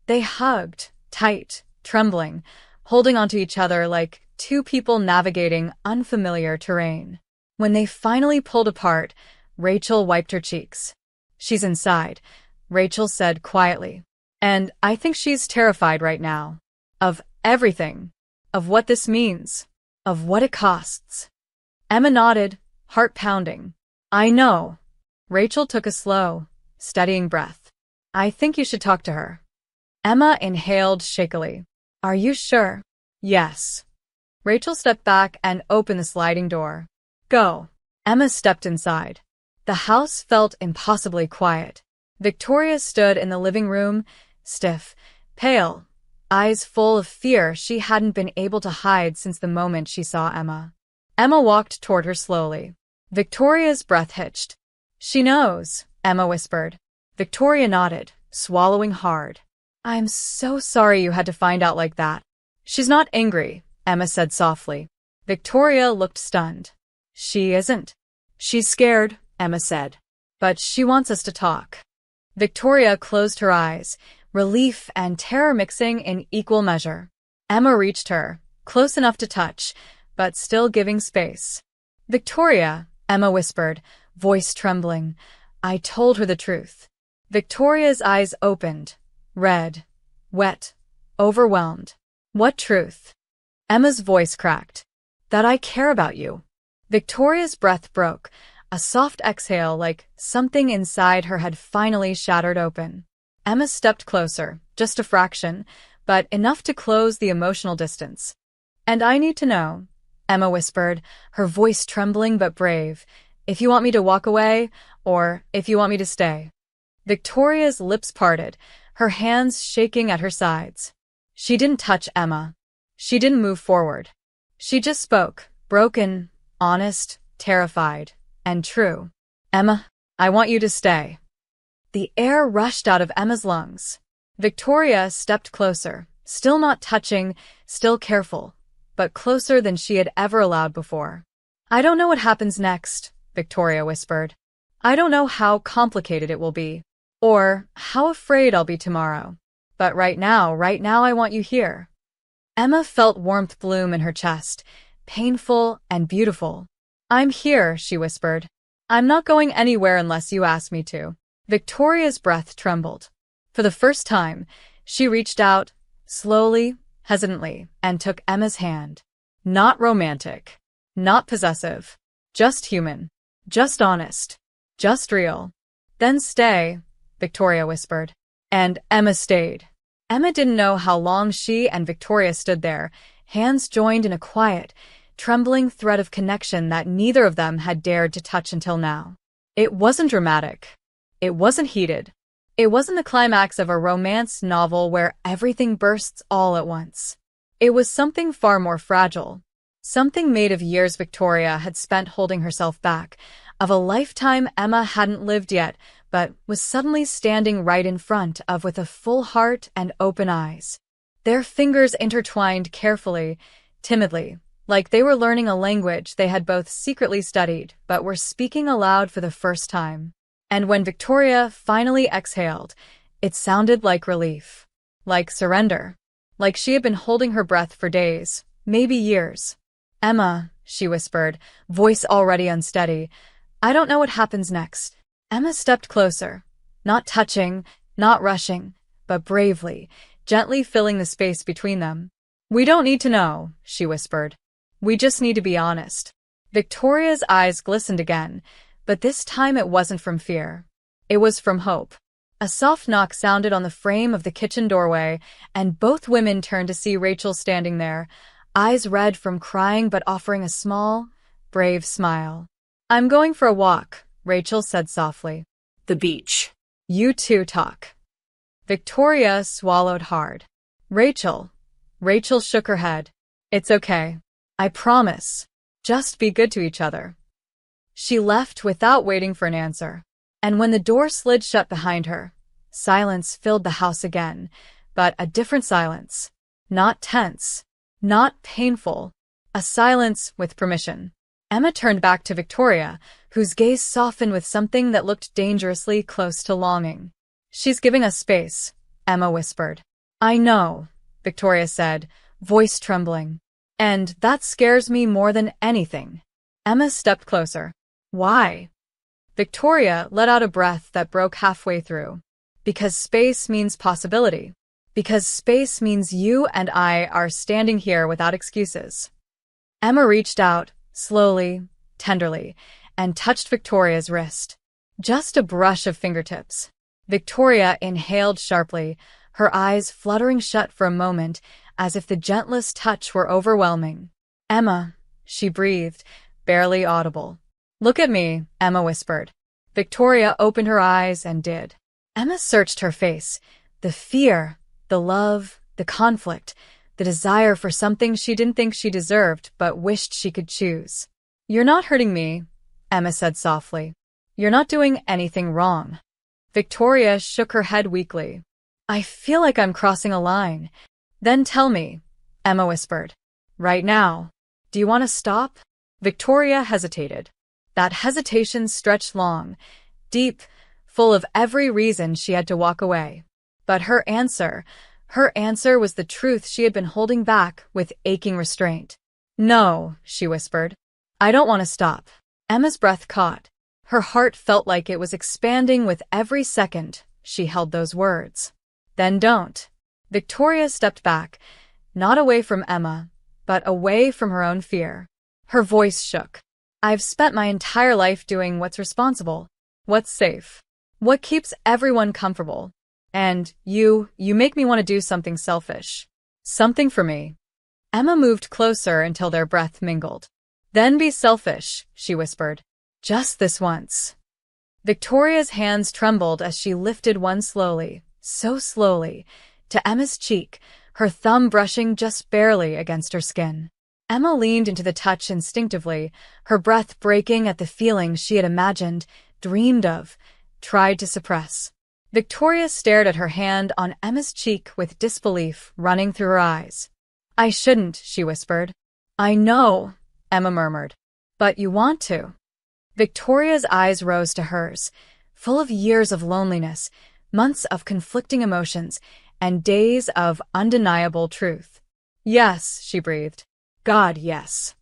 They hugged, tight, trembling, holding onto each other like two people navigating unfamiliar terrain. When they finally pulled apart, Rachel wiped her cheeks. She's inside, Rachel said quietly. And I think she's terrified right now. Of everything. Of what this means. Of what it costs. Emma nodded, heart pounding. I know. Rachel took a slow, steadying breath. I think you should talk to her. Emma inhaled shakily. Are you sure? Yes. Rachel stepped back and opened the sliding door. Go. Emma stepped inside. The house felt impossibly quiet. Victoria stood in the living room, stiff, pale, eyes full of fear she hadn't been able to hide since the moment she saw Emma. Emma walked toward her slowly. Victoria's breath hitched. She knows, Emma whispered. Victoria nodded, swallowing hard. I'm so sorry you had to find out like that. She's not angry, Emma said softly. Victoria looked stunned. She isn't. She's scared, Emma said. But she wants us to talk. Victoria closed her eyes, relief and terror mixing in equal measure. Emma reached her, close enough to touch, but still giving space. Victoria, Emma whispered, voice trembling. I told her the truth. Victoria's eyes opened, red, wet, overwhelmed. What truth? Emma's voice cracked. That I care about you. Victoria's breath broke, a soft exhale like something inside her had finally shattered open. Emma stepped closer, just a fraction, but enough to close the emotional distance. And I need to know, Emma whispered, her voice trembling but brave, if you want me to walk away, or if you want me to stay. Victoria's lips parted, her hands shaking at her sides. She didn't touch Emma. She didn't move forward. She just spoke, broken, honest, terrified, and true. Emma, I want you to stay. The air rushed out of Emma's lungs. Victoria stepped closer, still not touching, still careful, but closer than she had ever allowed before. I don't know what happens next, Victoria whispered. I don't know how complicated it will be, or how afraid I'll be tomorrow. But right now I want you here. Emma felt warmth bloom in her chest, painful and beautiful. I'm here, she whispered. I'm not going anywhere unless you ask me to. Victoria's breath trembled. For the first time, she reached out, slowly, hesitantly, and took Emma's hand. Not romantic, not possessive, just human, just honest, just real. Then stay, Victoria whispered. And Emma stayed. Emma didn't know how long she and Victoria stood there, hands joined in a quiet, trembling thread of connection that neither of them had dared to touch until now. It wasn't dramatic. It wasn't heated. It wasn't the climax of a romance novel where everything bursts all at once. It was something far more fragile. Something made of years Victoria had spent holding herself back, of a lifetime Emma hadn't lived yet, but was suddenly standing right in front of with a full heart and open eyes. Their fingers intertwined carefully, timidly, like they were learning a language they had both secretly studied but were speaking aloud for the first time. And when Victoria finally exhaled, it sounded like relief, like surrender, like she had been holding her breath for days, maybe years. "Emma," she whispered, voice already unsteady, "I don't know what happens next." Emma stepped closer, not touching, not rushing, but bravely, gently filling the space between them. "We don't need to know," she whispered. "We just need to be honest." Victoria's eyes glistened again, but this time it wasn't from fear. It was from hope. A soft knock sounded on the frame of the kitchen doorway, and both women turned to see Rachel standing there, eyes red from crying but offering a small, brave smile. "I'm going for a walk," Rachel said softly. The beach. "You two talk." Victoria swallowed hard. "Rachel." Rachel shook her head. "It's okay. I promise. Just be good to each other." She left without waiting for an answer. And when the door slid shut behind her, silence filled the house again, but a different silence. Not tense, not painful, a silence with permission. Emma turned back to Victoria, whose gaze softened with something that looked dangerously close to longing. "She's giving us space," Emma whispered. "I know," Victoria said, voice trembling. "And that scares me more than anything." Emma stepped closer. "Why?" Victoria let out a breath that broke halfway through. "Because space means possibility. Because space means you and I are standing here without excuses." Emma reached out, slowly, tenderly, and touched Victoria's wrist. Just a brush of fingertips. Victoria inhaled sharply, her eyes fluttering shut for a moment, as if the gentlest touch were overwhelming. "Emma," she breathed, barely audible. "Look at me," Emma whispered. Victoria opened her eyes and did. Emma searched her face. The fear, the love, the conflict, the desire for something she didn't think she deserved but wished she could choose. "You're not hurting me," Emma said softly. "You're not doing anything wrong." Victoria shook her head weakly. "I feel like I'm crossing a line." "Then tell me," Emma whispered. "Right now. Do you want to stop?" Victoria hesitated. That hesitation stretched long, deep, full of every reason she had to walk away. But her answer was the truth she had been holding back with aching restraint. "No," she whispered. "I don't want to stop." Emma's breath caught. Her heart felt like it was expanding with every second she held those words. "Then don't." Victoria stepped back, not away from Emma, but away from her own fear. Her voice shook. "I've spent my entire life doing what's responsible, what's safe, what keeps everyone comfortable. And you make me want to do something selfish. Something for me." Emma moved closer until their breath mingled. "Then be selfish," she whispered. "Just this once." Victoria's hands trembled as she lifted one slowly, so slowly, to Emma's cheek, her thumb brushing just barely against her skin. Emma leaned into the touch instinctively, her breath breaking at the feeling she had imagined, dreamed of, tried to suppress. Victoria stared at her hand on Emma's cheek with disbelief running through her eyes. "I shouldn't," she whispered. "I know," Emma murmured. "But you want to." Victoria's eyes rose to hers, full of years of loneliness, months of conflicting emotions, and days of undeniable truth. "Yes," she breathed. "God, yes."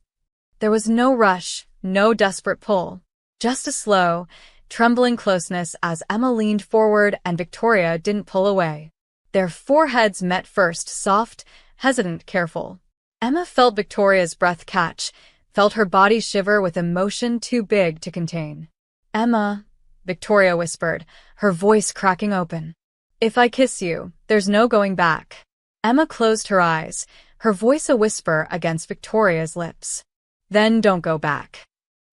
There was no rush, no desperate pull, just a slow, trembling closeness as Emma leaned forward and Victoria didn't pull away. Their foreheads met first, soft, hesitant, careful. Emma felt Victoria's breath catch, felt her body shiver with emotion too big to contain. "Emma," Victoria whispered, her voice cracking open. "If I kiss you, there's no going back." Emma closed her eyes, her voice a whisper against Victoria's lips. "Then don't go back."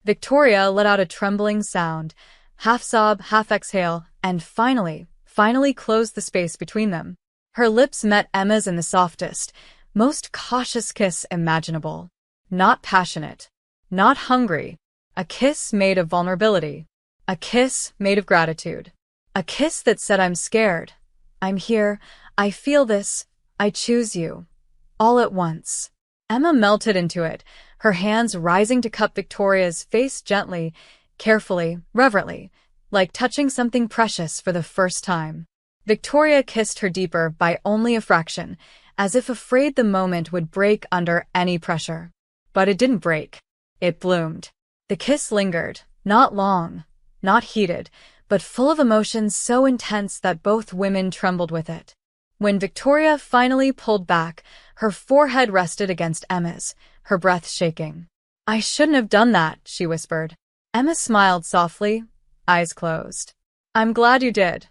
Victoria let out a trembling sound, half sob, half exhale, and finally finally closed the space between them. Her lips met Emma's in the softest, most cautious kiss imaginable. Not passionate, not hungry. A kiss made of vulnerability. A kiss made of gratitude. A kiss that said, I'm scared. I'm here. I feel this. I choose you. All at once. Emma melted into it, her hands rising to cup Victoria's face gently, carefully, reverently, like touching something precious for the first time. Victoria kissed her deeper by only a fraction, as if afraid the moment would break under any pressure. But it didn't break. It bloomed. The kiss lingered, not long, not heated, but full of emotions so intense that both women trembled with it. When Victoria finally pulled back, her forehead rested against Emma's, her breath shaking. I shouldn't have done that, she whispered. Emma smiled softly, eyes closed. I'm glad you did.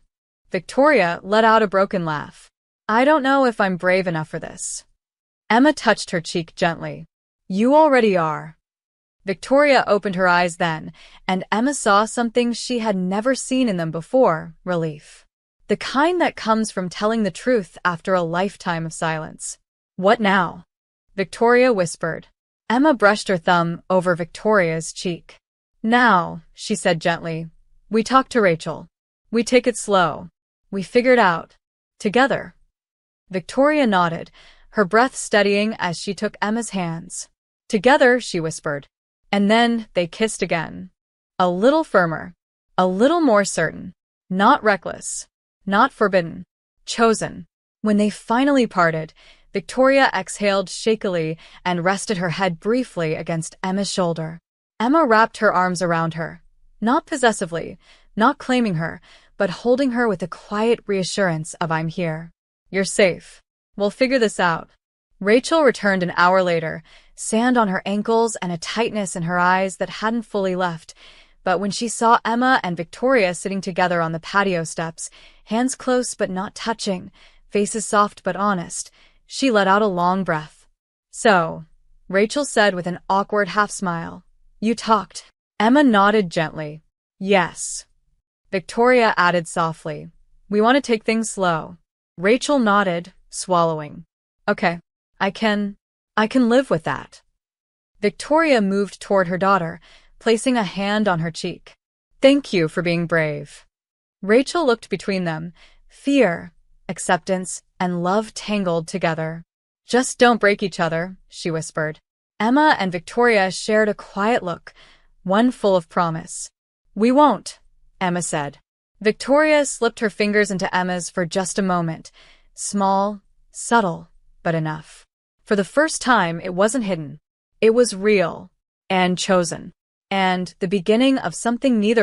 Victoria let out a broken laugh. I don't know if I'm brave enough for this. Emma touched her cheek gently. You already are. Victoria opened her eyes then, and Emma saw something she had never seen in them before, relief. The kind that comes from telling the truth after a lifetime of silence. What now? Victoria whispered. Emma brushed her thumb over Victoria's cheek. Now, she said gently, we talk to Rachel. We take it slow. We figure it out. Together. Victoria nodded, her breath steadying as she took Emma's hands. Together, she whispered. And then they kissed again. A little firmer. A little more certain. Not reckless. Not forbidden. Chosen. When they finally parted, Victoria exhaled shakily and rested her head briefly against Emma's shoulder. Emma wrapped her arms around her. Not possessively, not claiming her, but holding her with a quiet reassurance of I'm here. You're safe. We'll figure this out. Rachel returned an hour later, sand on her ankles and a tightness in her eyes that hadn't fully left. But when she saw Emma and Victoria sitting together on the patio steps, hands close but not touching, faces soft but honest, she let out a long breath. So, Rachel said with an awkward half-smile, you talked. Emma nodded gently. Yes. Victoria added softly, we want to take things slow. Rachel nodded, swallowing. Okay, I can live with that. Victoria moved toward her daughter, placing a hand on her cheek. Thank you for being brave. Rachel looked between them, fear, acceptance, and love tangled together. Just don't break each other, she whispered. Emma and Victoria shared a quiet look, one full of promise. We won't, Emma said. Victoria slipped her fingers into Emma's for just a moment. Small, subtle, but enough. For the first time, it wasn't hidden. It was real and chosen, and the beginning of something neither